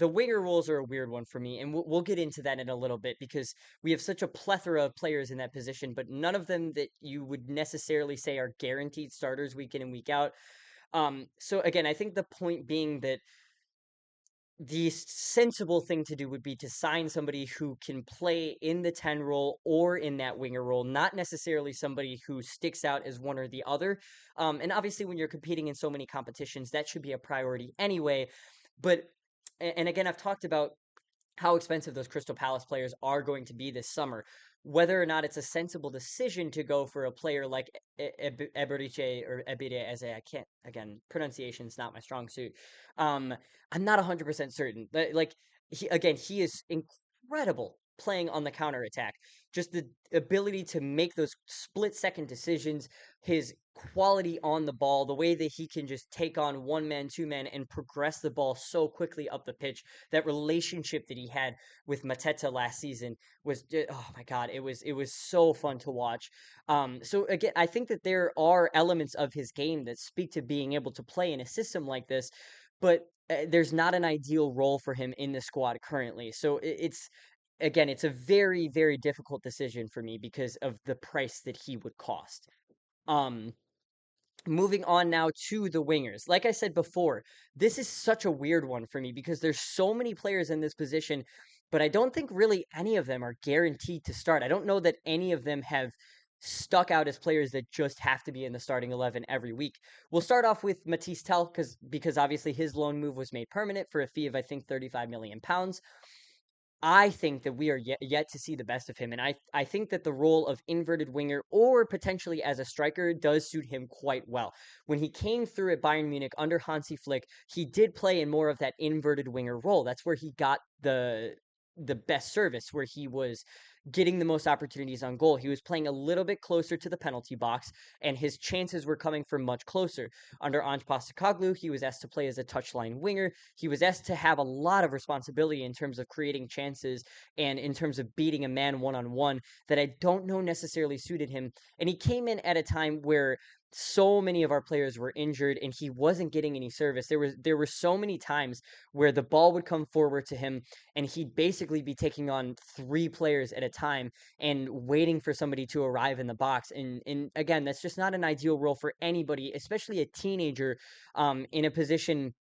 winger roles are a weird one for me, and we'll get into that in a little bit because we have such a plethora of players in that position, but none of them that you would necessarily say are guaranteed starters week in and week out. So again, I think the point being that the sensible thing to do would be to sign somebody who can play in the 10 role or in that winger role, not necessarily somebody who sticks out as one or the other. And obviously, when you're competing in so many competitions, that should be a priority anyway. But, and again, I've talked about how expensive those Crystal Palace players are going to be this summer. Whether or not it's a sensible decision to go for a player like Eberiche or Ebire Eze, I can't, again, pronunciation is not my strong suit. Um, I'm not 100% certain. Like, he is incredible playing on the counter attack. Just the ability to make those split second decisions, his quality on the ball, the way that he can just take on one man, two man, and progress the ball so quickly up the pitch. That relationship that he had with Mateta last season was oh my god, it was so fun to watch. So again, I think that there are elements of his game that speak to being able to play in a system like this, but there's not an ideal role for him in the squad currently. So it's a very, very difficult decision for me because of the price that he would cost. Um, Moving on now to the wingers. Like I said before, this is such a weird one for me because there's so many players in this position, but I don't think really any of them are guaranteed to start. I don't know that any of them have stuck out as players that just have to be in the starting 11 every week. We'll start off with Matisse Tell because obviously his loan move was made permanent for a fee of I think 35 million pounds. I think that we are yet to see the best of him. And I think that the role of inverted winger or potentially as a striker does suit him quite well. When he came through at Bayern Munich under Hansi Flick, he did play in more of that inverted winger role. That's where he got the best service, where he was getting the most opportunities on goal. He was playing a little bit closer to the penalty box, and his chances were coming from much closer. Under Ange Postecoglou, he was asked to play as a touchline winger. He was asked to have a lot of responsibility in terms of creating chances and in terms of beating a man one-on-one that I don't know necessarily suited him. And he came in at a time where so many of our players were injured and he wasn't getting any service. There were so many times where the ball would come forward to him and he'd basically be taking on three players at a time and waiting for somebody to arrive in the box. And again, that's just not an ideal role for anybody, especially a teenager in a position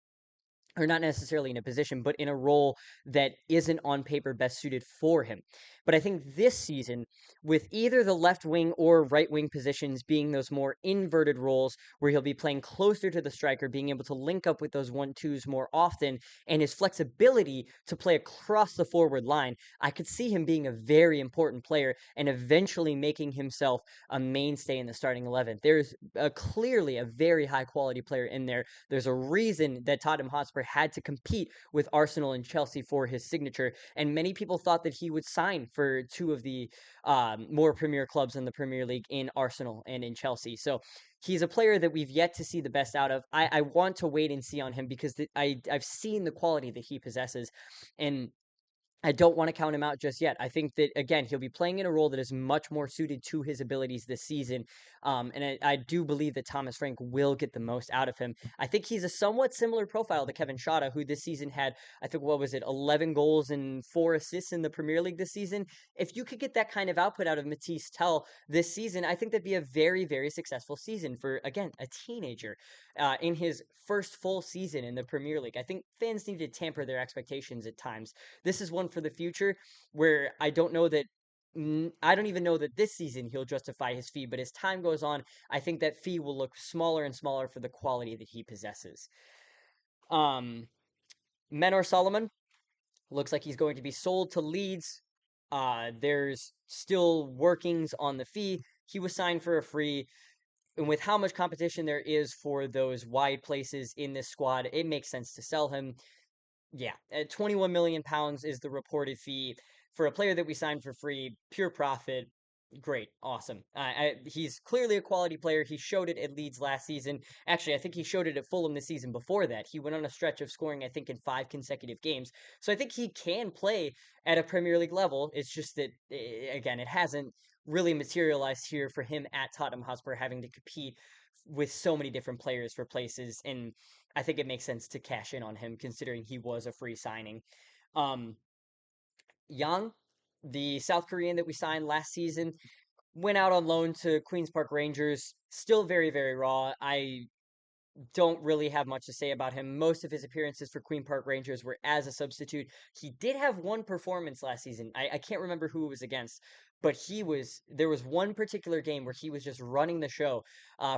or not necessarily in a position, but in a role that isn't on paper best suited for him. But I think this season, with either the left wing or right wing positions being those more inverted roles where he'll be playing closer to the striker, being able to link up with those 1-2s more often, and his flexibility to play across the forward line, I could see him being a very important player and eventually making himself a mainstay in the starting 11. There's clearly a very high quality player in there. There's a reason that Tottenham Hotspur had to compete with Arsenal and Chelsea for his signature, and many people thought that he would sign for two of the more premier clubs in the Premier League in Arsenal and in Chelsea. So he's a player that we've yet to see the best out of. I want to wait and see on him because I've seen the quality that he possesses, and I don't want to count him out just yet. I think that, again, he'll be playing in a role that is much more suited to his abilities this season. And I do believe that Thomas Frank will get the most out of him. I think he's a somewhat similar profile to Kevin Schade, who this season had, I think, what was it, 11 goals and 4 assists in the Premier League this season. If you could get that kind of output out of Matisse Tell this season, I think that'd be a very, very successful season for, again, a teenager in his first full season in the Premier League. I think fans need to tamper their expectations at times. This is one for the future where I don't know that I don't even know that this season he'll justify his fee, but as time goes on, I think that fee will look smaller and smaller for the quality that he possesses. Um, Menor Solomon looks like he's going to be sold to Leeds. There's still workings on the fee. He was signed for a free. And with how much competition there is for those wide places in this squad, it makes sense to sell him. Yeah, 21 million pounds is the reported fee for a player that we signed for free, pure profit. Great, awesome. He's clearly a quality player. He showed it at Leeds last season. Actually, I think he showed it at Fulham the season before that. He went on a stretch of scoring, I think, in 5 consecutive games. So I think he can play at a Premier League level. It's just that, again, it hasn't really materialized here for him at Tottenham Hotspur, having to compete with so many different players for places. And I think it makes sense to cash in on him considering he was a free signing. Um, Yang, the South Korean that we signed last season, went out on loan to Queens Park Rangers. Still very, very raw. I don't really have much to say about him. Most of his appearances for Queen Park Rangers were as a substitute. He did have one performance last season. I can't remember who it was against, but there was one particular game where he was just running the show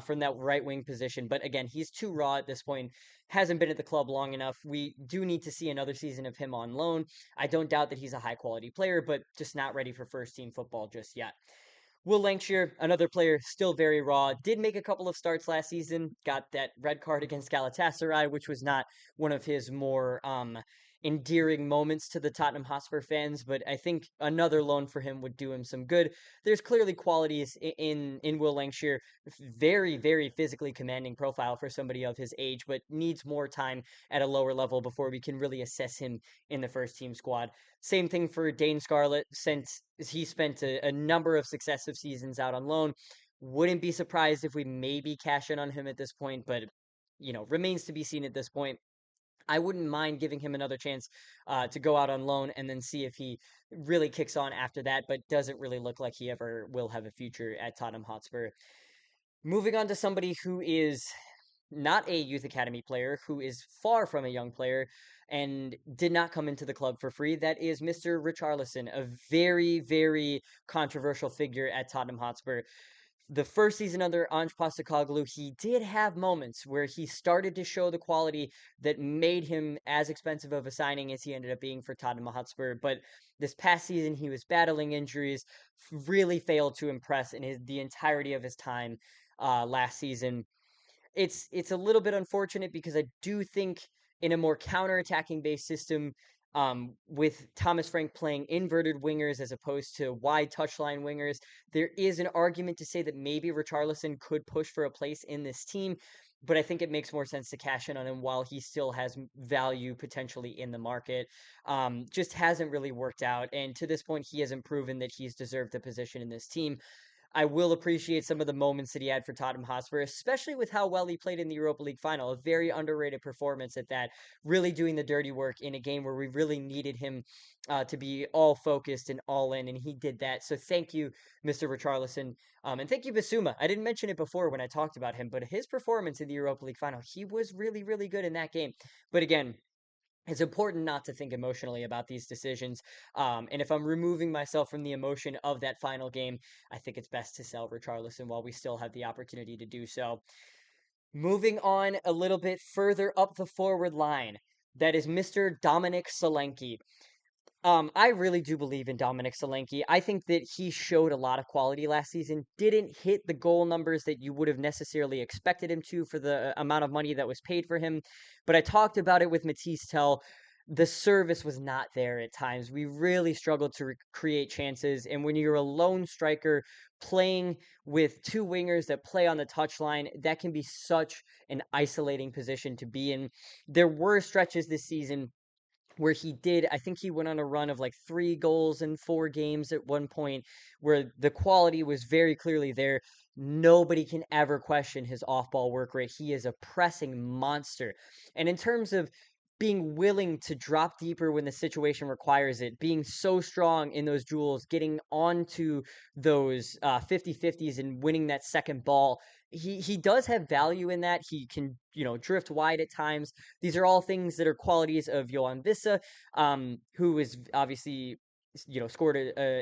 from that right wing position. But again, he's too raw at this point. Hasn't been at the club long enough. We do need to see another season of him on loan. I don't doubt that he's a high quality player, but just not ready for first team football just yet. Will Lancashire, another player, still very raw, did make a couple of starts last season, got that red card against Galatasaray, which was not one of his more endearing moments to the Tottenham Hotspur fans, but I think another loan for him would do him some good. There's clearly qualities in Will Lancashire, very, very physically commanding profile for somebody of his age, but needs more time at a lower level before we can really assess him in the first team squad. Same thing for Dane Scarlett, since he spent a number of successive seasons out on loan. Wouldn't be surprised if we maybe cash in on him at this point, but remains to be seen at this point. I wouldn't mind giving him another chance to go out on loan and then see if he really kicks on after that, but doesn't really look like he ever will have a future at Tottenham Hotspur. Moving on to somebody who is not a youth academy player, who is far from a young player and did not come into the club for free. That is Mr. Richarlison, a very, very controversial figure at Tottenham Hotspur. The first season under Ange Postecoglou, he did have moments where he started to show the quality that made him as expensive of a signing as he ended up being for Tottenham Hotspur. But this past season, he was battling injuries, really failed to impress in the entirety of his time last season. It's a little bit unfortunate because I do think in a more counter-attacking based system, with Thomas Frank playing inverted wingers as opposed to wide touchline wingers, there is an argument to say that maybe Richarlison could push for a place in this team, but I think it makes more sense to cash in on him while he still has value potentially in the market. Just hasn't really worked out, and to this point, he hasn't proven that he's deserved the position in this team. I will appreciate some of the moments that he had for Tottenham Hotspur, especially with how well he played in the Europa League final. A very underrated performance at that, really doing the dirty work in a game where we really needed him to be all focused and all in, and he did that. So thank you, Mr. Richarlison. And thank you, Basuma. I didn't mention it before when I talked about him, but his performance in the Europa League final, he was really, really good in that game. But again, it's important not to think emotionally about these decisions. And if I'm removing myself from the emotion of that final game, I think it's best to sell Richarlison while we still have the opportunity to do so. Moving on a little bit further up the forward line, that is Mr. Dominic Solanke. I really do believe in Dominic Solanke. I think that he showed a lot of quality last season. Didn't hit the goal numbers that you would have necessarily expected him to for the amount of money that was paid for him. But I talked about it with Matisse Tell. The service was not there at times. We really struggled to create chances. And when you're a lone striker playing with two wingers that play on the touchline, that can be such an isolating position to be in. There were stretches this season where I think he went on a run of like 3 goals in 4 games at one point, where the quality was very clearly there. Nobody can ever question his off ball work rate. He is a pressing monster. And in terms of being willing to drop deeper when the situation requires it, being so strong in those duels, getting onto those 50-50s and winning that second ball, he does have value in that. He can, drift wide at times. These are all things that are qualities of Johan Vissa, who is obviously, scored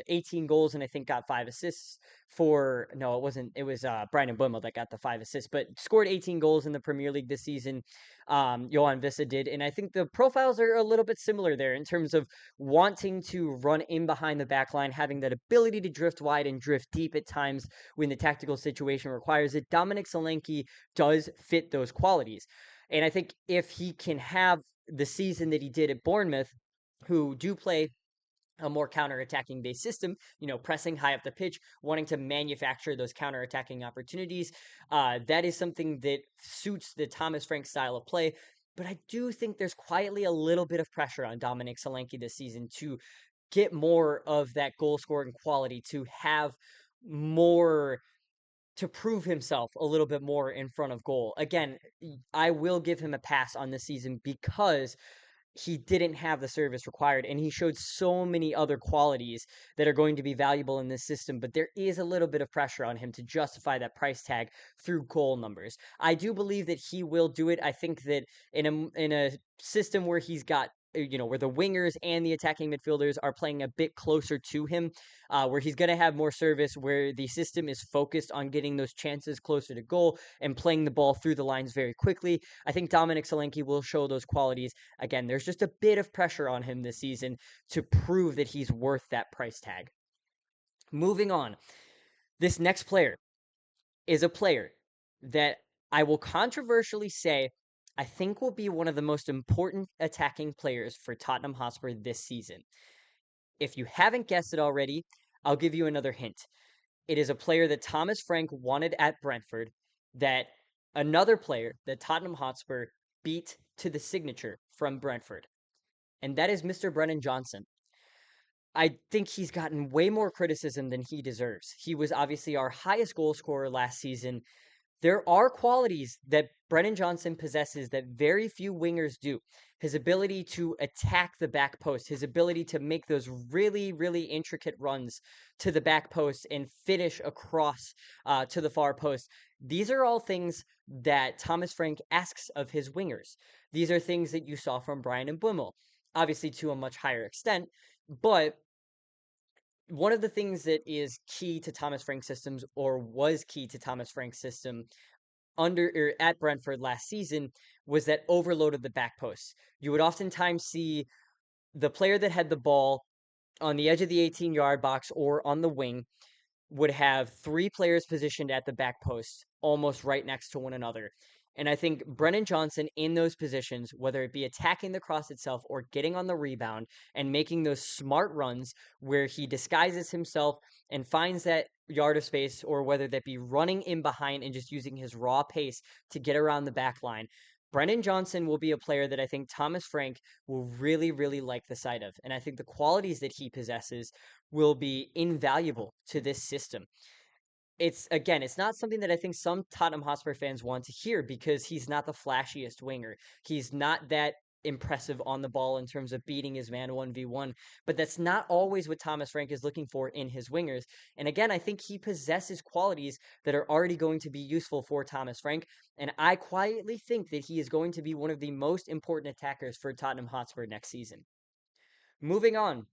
18 goals and I think got 5 assists for, no, it wasn't, it was Brian Mbeumo that got the 5 assists, but scored 18 goals in the Premier League this season. Johan Vissa did. And I think the profiles are a little bit similar there in terms of wanting to run in behind the back line, having that ability to drift wide and drift deep at times when the tactical situation requires it. Dominic Solanke does fit those qualities. And I think if he can have the season that he did at Bournemouth, who do play a more counter-attacking based system, pressing high up the pitch, wanting to manufacture those counter-attacking opportunities. That is something that suits the Thomas Frank style of play. But I do think there's quietly a little bit of pressure on Dominic Solanke this season to get more of that goal scoring quality, to have more, to prove himself a little bit more in front of goal. Again, I will give him a pass on this season because he didn't have the service required and he showed so many other qualities that are going to be valuable in this system, but there is a little bit of pressure on him to justify that price tag through goal numbers. I do believe that he will do it. I think that in a system where he's got, where the wingers and the attacking midfielders are playing a bit closer to him, where he's going to have more service, where the system is focused on getting those chances closer to goal and playing the ball through the lines very quickly. I think Dominic Solanke will show those qualities. Again, there's just a bit of pressure on him this season to prove that he's worth that price tag. Moving on, this next player is a player that I will controversially say I think will be one of the most important attacking players for Tottenham Hotspur this season. If you haven't guessed it already, I'll give you another hint. It is a player that Thomas Frank wanted at Brentford, that another player that Tottenham Hotspur beat to the signature from Brentford, and that is Mr. Brennan Johnson. I think he's gotten way more criticism than he deserves. He was obviously our highest goal scorer last season. There are qualities that Brennan Johnson possesses that very few wingers do. His ability to attack the back post, his ability to make those really, really intricate runs to the back post and finish across to the far post. These are all things that Thomas Frank asks of his wingers. These are things that you saw from Brian Mbeumo, obviously to a much higher extent, but one of the things that is key to Thomas Frank's systems, or was key to Thomas Frank's system under or at Brentford last season, was that overload of the back post. You would oftentimes see the player that had the ball on the edge of the 18-yard box or on the wing would have 3 players positioned at the back post, almost right next to one another. And I think Brennan Johnson in those positions, whether it be attacking the cross itself or getting on the rebound and making those smart runs where he disguises himself and finds that yard of space, or whether that be running in behind and just using his raw pace to get around the back line. Brennan Johnson will be a player that I think Thomas Frank will really, really like the sight of. And I think the qualities that he possesses will be invaluable to this system. It's not something that I think some Tottenham Hotspur fans want to hear because he's not the flashiest winger. He's not that impressive on the ball in terms of beating his man 1v1, but that's not always what Thomas Frank is looking for in his wingers. And again, I think he possesses qualities that are already going to be useful for Thomas Frank, and I quietly think that he is going to be one of the most important attackers for Tottenham Hotspur next season. Moving on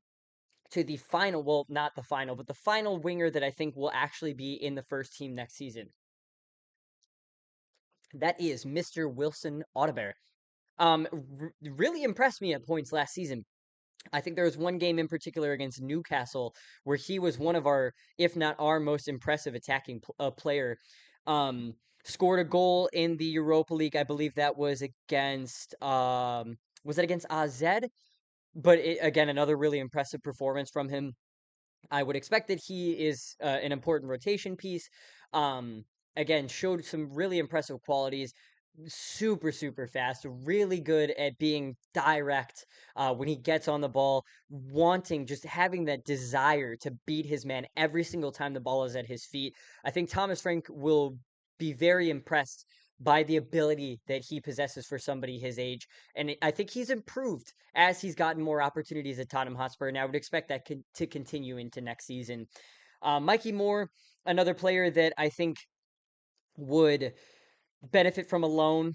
to the final, well, not the final, but the final winger that I think will actually be in the first team next season. That is Mr. Wilson Audibert. Really impressed me at points last season. I think there was one game in particular against Newcastle where he was one of our, if not our most impressive attacking player. Scored a goal in the Europa League. I believe that was it against AZ? But again, another really impressive performance from him. I would expect that he is an important rotation piece. Um, Again, showed some really impressive qualities. Super, super fast. Really good at being direct when he gets on the ball, wanting, just having that desire to beat his man every single time the ball is at his feet. I think Thomas Frank will be very impressed by the ability that he possesses for somebody his age. And I think he's improved as he's gotten more opportunities at Tottenham Hotspur, and I would expect that to continue into next season. Mikey Moore, another player that I think would benefit from a loan.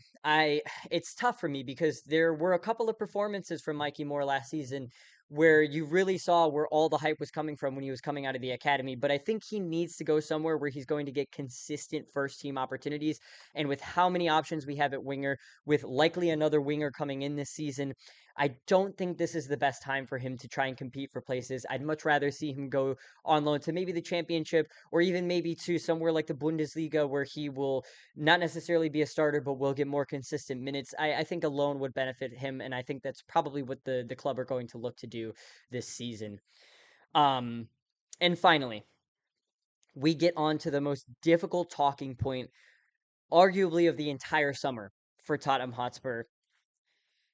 It's tough for me because there were a couple of performances from Mikey Moore last season where you really saw where all the hype was coming from when he was coming out of the academy. But I think he needs to go somewhere where he's going to get consistent first team opportunities. And with how many options we have at winger, with likely another winger coming in this season, I don't think this is the best time for him to try and compete for places. I'd much rather see him go on loan to maybe the championship or even maybe to somewhere like the Bundesliga where he will not necessarily be a starter, but will get more consistent minutes. I think a loan would benefit him, and I think that's probably what the club are going to look to do this season. Um, and finally, we get on to the most difficult talking point, arguably of the entire summer for Tottenham Hotspur,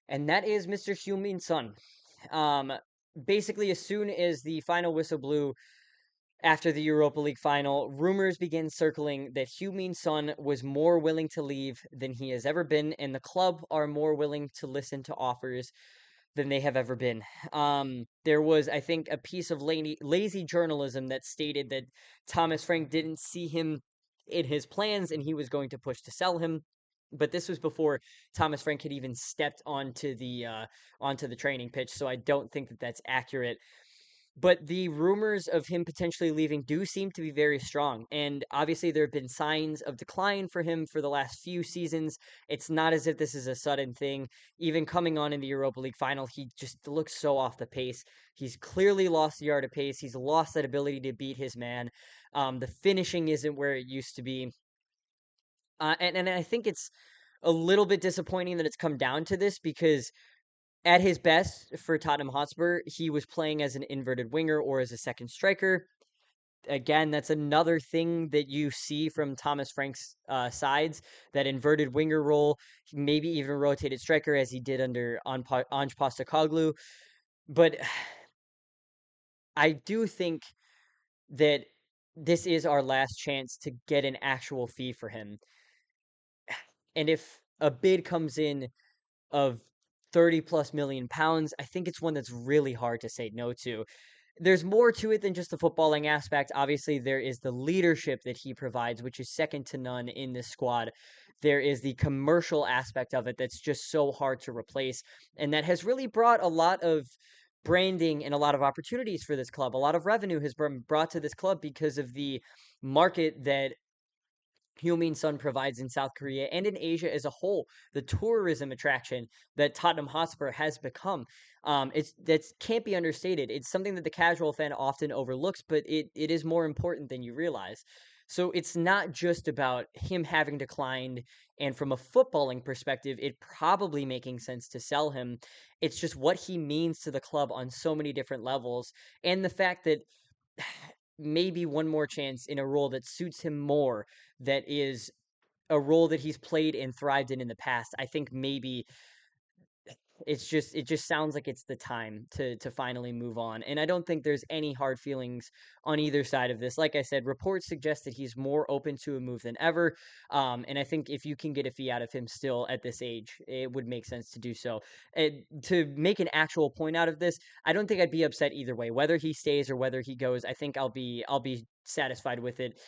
and that is Mr. Heung-min Son. Um, Basically, as soon as the final whistle blew, after the Europa League final, rumors began circling that Heung-min Son was more willing to leave than he has ever been, and the club are more willing to listen to offers than they have ever been. There was, I think, a piece of lazy journalism that stated that Thomas Frank didn't see him in his plans and he was going to push to sell him. But this was before Thomas Frank had even stepped onto the training pitch, so I don't think that that's accurate. But the rumors of him potentially leaving do seem to be very strong. And obviously, there have been signs of decline for him for the last few seasons. It's not as if this is a sudden thing. Even coming on in the Europa League final, he just looks so off the pace. He's clearly lost the art of pace. He's lost that ability to beat his man. The finishing isn't where it used to be. And I think it's a little bit disappointing that it's come down to this because at his best for Tottenham Hotspur, he was playing as an inverted winger or as a second striker. Again, that's another thing that you see from Thomas Frank's sides, that inverted winger role, maybe even rotated striker as he did under Ange Postecoglou. But I do think that this is our last chance to get an actual fee for him. And if a bid comes in of 30 plus million pounds, I think it's one that's really hard to say no to. There's more to it than just the footballing aspect. Obviously, there is the leadership that he provides, which is second to none in this squad. There is the commercial aspect of it that's just so hard to replace. And that has really brought a lot of branding and a lot of opportunities for this club. A lot of revenue has been brought to this club because of the market that Heung-min Son provides in South Korea and in Asia as a whole, the tourism attraction that Tottenham Hotspur has become. It's that can't be understated. It's something that the casual fan often overlooks, but it is more important than you realize. So it's not just about him having declined, and from a footballing perspective, it probably making sense to sell him. It's just what he means to the club on so many different levels, and the fact that maybe one more chance in a role that suits him more, that is a role that he's played and thrived in the past. I think maybe it just sounds like it's the time to finally move on. And I don't think there's any hard feelings on either side of this. Like I said, reports suggest that he's more open to a move than ever. And I think if you can get a fee out of him still at this age, it would make sense to do so. And to make an actual point out of this, I don't think I'd be upset either way, whether he stays or whether he goes. I think I'll be satisfied with it,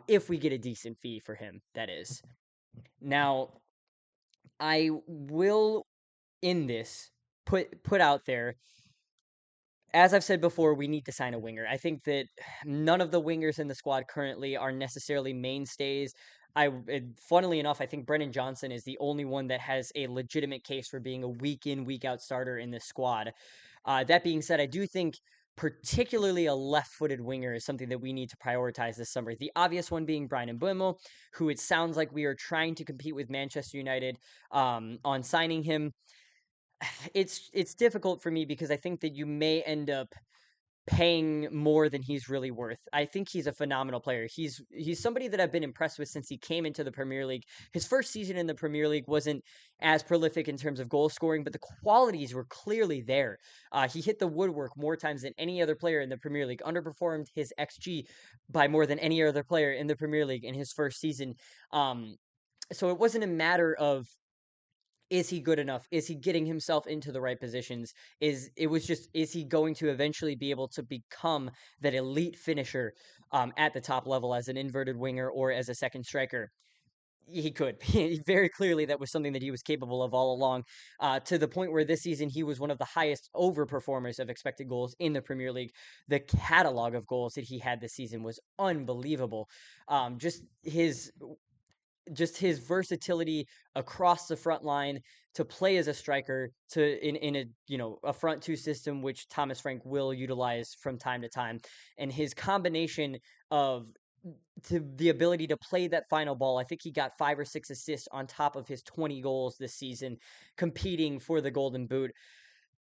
if we get a decent fee for him. That is. Now, I will in this put out there, as I've said before, we need to sign a winger. I think that none of the wingers in the squad currently are necessarily mainstays. Funnily enough, I think Brennan Johnson is the only one that has a legitimate case for being a week in, week out starter in this squad. That being said, I do think particularly a left-footed winger is something that we need to prioritize this summer. The obvious one being Brian Mbeumo, who it sounds like we are trying to compete with Manchester United on signing him. It's difficult for me because I think that you may end up paying more than he's really worth. I think he's a phenomenal player. He's somebody that I've been impressed with since he came into the Premier League. His first season in the Premier League wasn't as prolific in terms of goal scoring, but the qualities were clearly there. He hit the woodwork more times than any other player in the Premier League, underperformed his XG by more than any other player in the Premier League in his first season. So it wasn't a matter of, is he good enough? Is he getting himself into the right positions? Is he going to eventually be able to become that elite finisher at the top level as an inverted winger or as a second striker? He could. Very clearly, that was something that he was capable of all along, to the point where this season he was one of the highest overperformers of expected goals in the Premier League. The catalog of goals that he had this season was unbelievable. Um, just his just his versatility across the front line to play as a striker in a a front two system, which Thomas Frank will utilize from time to time, and his combination of to the ability to play that final ball. I think he got 5 or 6 assists on top of his 20 goals this season, competing for the Golden Boot.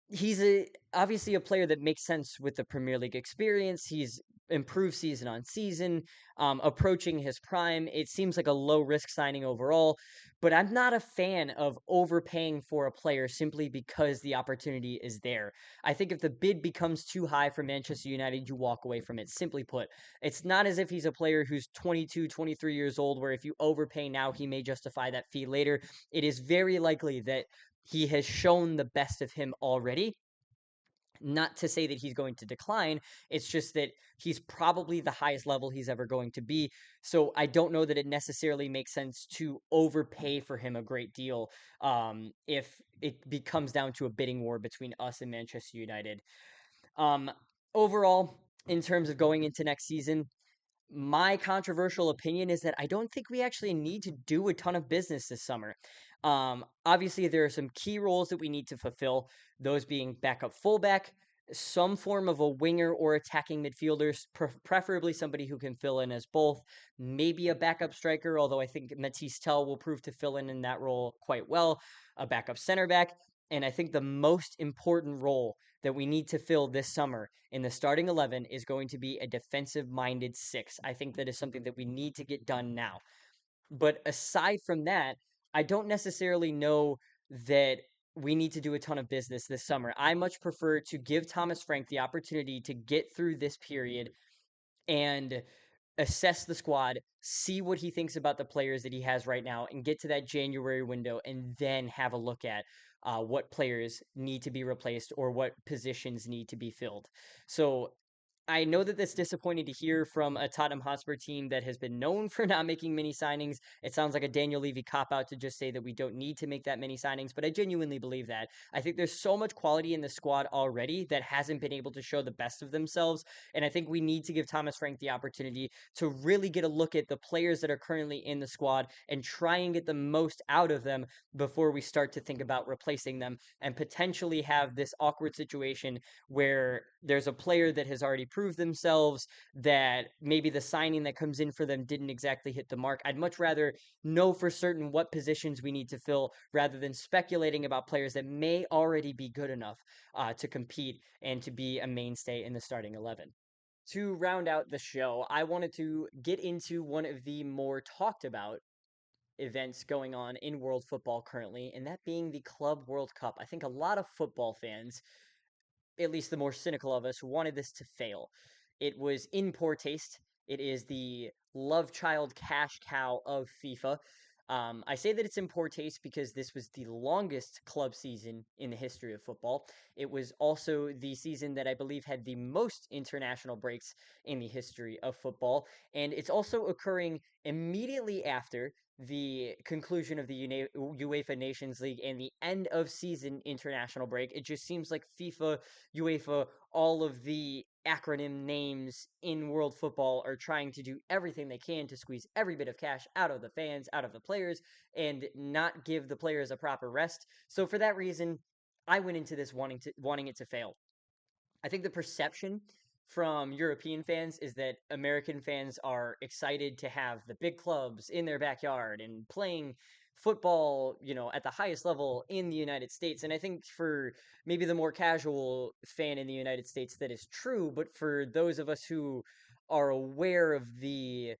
He's obviously a player that makes sense with the Premier League experience. He's improved season on season, approaching his prime. It seems like a low risk signing overall, but I'm not a fan of overpaying for a player simply because the opportunity is there. I think if the bid becomes too high for Manchester United, you walk away from it. Simply put, it's not as if he's a player who's 22, 23 years old, where if you overpay now, he may justify that fee later. It is very likely that he has shown the best of him already. Not to say that he's going to decline. It's just that he's probably the highest level he's ever going to be. So I don't know that it necessarily makes sense to overpay for him a great deal, if it becomes down to a bidding war between us and Manchester United. Um, Overall, in terms of going into next season, my controversial opinion is that I don't think we actually need to do a ton of business this summer. Obviously, there are some key roles that we need to fulfill, those being backup fullback, some form of a winger or attacking midfielder, preferably somebody who can fill in as both, maybe a backup striker, although I think Matisse Tell will prove to fill in that role quite well, a backup center back. And I think the most important role that we need to fill this summer in the starting 11 is going to be a defensive minded six. I think that is something that we need to get done now. But aside from that, I don't necessarily know that we need to do a ton of business this summer. I much prefer to give Thomas Frank the opportunity to get through this period and assess the squad, see what he thinks about the players that he has right now, and get to that January window and then have a look at what players need to be replaced or what positions need to be filled. So I know that that's disappointing to hear from a Tottenham Hotspur team that has been known for not making many signings. It sounds like a Daniel Levy cop out to just say that we don't need to make that many signings, but I genuinely believe that. I think there's so much quality in the squad already that hasn't been able to show the best of themselves, and I think we need to give Thomas Frank the opportunity to really get a look at the players that are currently in the squad and try and get the most out of them before we start to think about replacing them and potentially have this awkward situation where there's a player that has already proved themselves that maybe the signing that comes in for them didn't exactly hit the mark. I'd much rather know for certain what positions we need to fill rather than speculating about players that may already be good enough to compete and to be a mainstay in the starting 11. To round out the show, I wanted to get into one of the more talked about events going on in world football currently, and that being the Club World Cup. I think a lot of football fans, at least the more cynical of us, wanted this to fail. It was in poor taste. It is the love child cash cow of FIFA. I say that it's in poor taste because this was the longest club season in the history of football. It was also the season that I believe had the most international breaks in the history of football. And it's also occurring immediately after the conclusion of the UEFA Nations League and the end of season international break. It just seems like FIFA, UEFA, all of the acronym names in world football are trying to do everything they can to squeeze every bit of cash out of the fans, out of the players, and not give the players a proper rest. So for that reason, I went into this wanting it to fail. I think the perception from European fans is that American fans are excited to have the big clubs in their backyard and playing football, at the highest level in the United States. And I think for maybe the more casual fan in the United States, that is true. But for those of us who are aware of the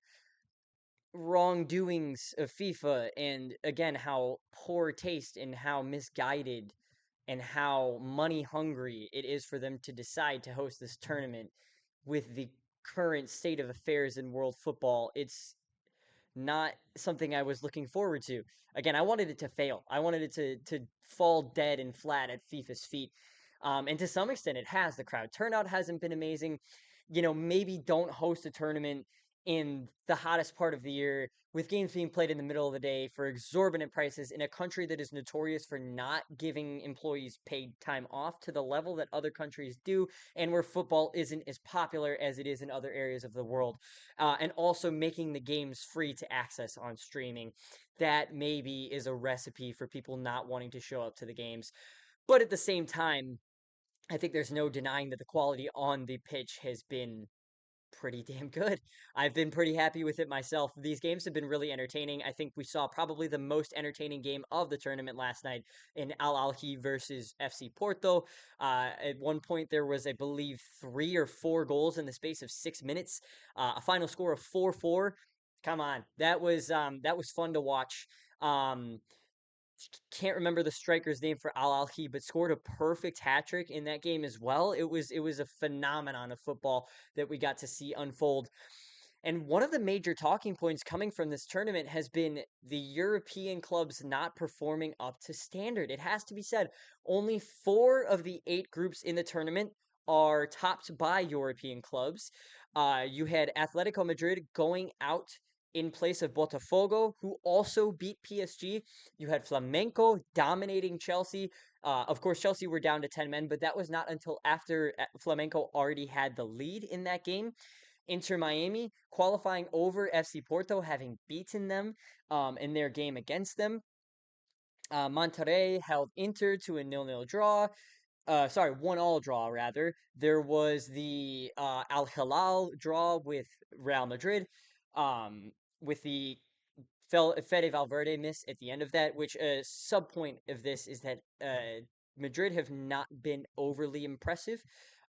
wrongdoings of FIFA and again how poor taste and how misguided and how money hungry it is for them to decide to host this tournament with the current state of affairs in world football, it's not something I was looking forward to. Again, I wanted it to fail. I wanted it to fall dead and flat at FIFA's feet. And to some extent, it has. The crowd turnout hasn't been amazing. Maybe don't host a tournament in the hottest part of the year with games being played in the middle of the day for exorbitant prices in a country that is notorious for not giving employees paid time off to the level that other countries do, and where football isn't as popular as it is in other areas of the world. And also making the games free to access on streaming. That maybe is a recipe for people not wanting to show up to the games. But at the same time, I think there's no denying that the quality on the pitch has been pretty damn good. I've been pretty happy with it myself. These games have been really entertaining. I think we saw probably the most entertaining game of the tournament last night in Al Ahly versus FC Porto. At one point, there was, I believe, 3 or 4 goals in the space of 6 minutes. A final score of 4-4. Come on, that was fun to watch. Um, can't remember the striker's name for Al Ahly, but scored a perfect hat trick in that game as well. It was a phenomenon of football that we got to see unfold. And one of the major talking points coming from this tournament has been the European clubs not performing up to standard. It has to be said, only 4 of the 8 groups in the tournament are topped by European clubs. You had Atletico Madrid going out in place of Botafogo, who also beat PSG. You had Flamenco dominating Chelsea. Of course, Chelsea were down to 10 men, but that was not until after Flamenco already had the lead in that game. Inter Miami qualifying over FC Porto, having beaten them in their game against them. Monterrey held Inter to a 0-0 draw. Sorry, 1-1 draw rather. There was the Al Hilal draw with Real Madrid, with the Fede Valverde miss at the end of that. Which a sub point of this is that Madrid have not been overly impressive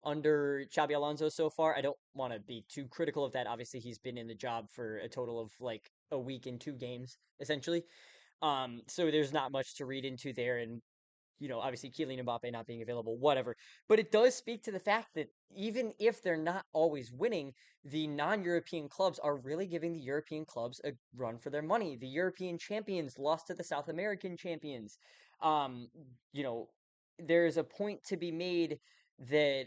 under Xabi Alonso so far. I don't want to be too critical of that. Obviously, he's been in the job for a total of like a week and 2 games essentially. So there's not much to read into there, and obviously Kylian Mbappe not being available, whatever. But it does speak to the fact that even if they're not always winning, the non-European clubs are really giving the European clubs a run for their money. The European champions lost to the South American champions. Um, you know, there's a point to be made that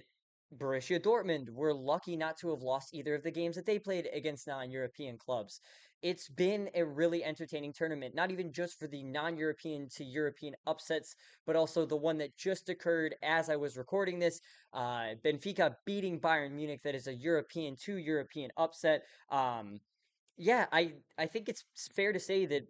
Borussia Dortmund were lucky not to have lost either of the games that they played against non-European clubs. It's been a really entertaining tournament, not even just for the non-European to European upsets, but also the one that just occurred as I was recording this. Benfica beating Bayern Munich, that is a European to European upset. Yeah, I think it's fair to say that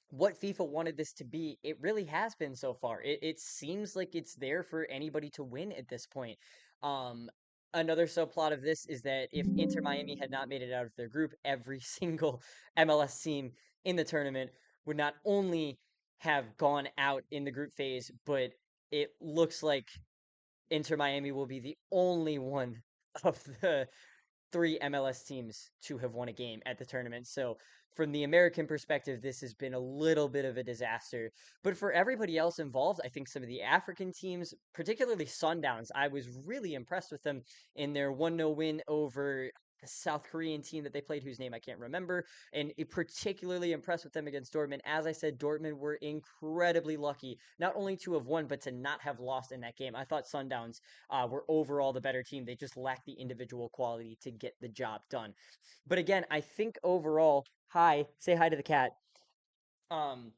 what FIFA wanted this to be, it really has been so far. It seems like it's there for anybody to win at this point. Um, Another subplot of this is that if Inter Miami had not made it out of their group, every single MLS team in the tournament would not only have gone out in the group phase, but it looks like Inter Miami will be the only one of the three MLS teams to have won a game at the tournament. So from the American perspective, this has been a little bit of a disaster. But for everybody else involved, I think some of the African teams, particularly Sundowns, I was really impressed with them in their 1-0 win over the South Korean team that they played, whose name I can't remember, and particularly impressed with them against Dortmund. As I said, Dortmund were incredibly lucky, not only to have won, but to not have lost in that game. I thought Sundowns were overall the better team. They just lacked the individual quality to get the job done. But again, I think overall, hi, say hi to the cat. Um,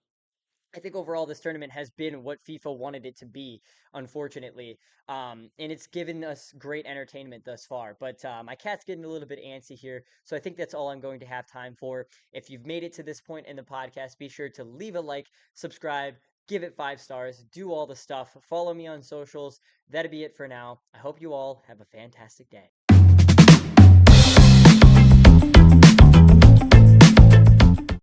I think overall this tournament has been what FIFA wanted it to be, unfortunately. And it's given us great entertainment thus far. But my cat's getting a little bit antsy here, so I think that's all I'm going to have time for. If you've made it to this point in the podcast, be sure to leave a like, subscribe, give it 5 stars, do all the stuff. Follow me on socials. That'll be it for now. I hope you all have a fantastic day.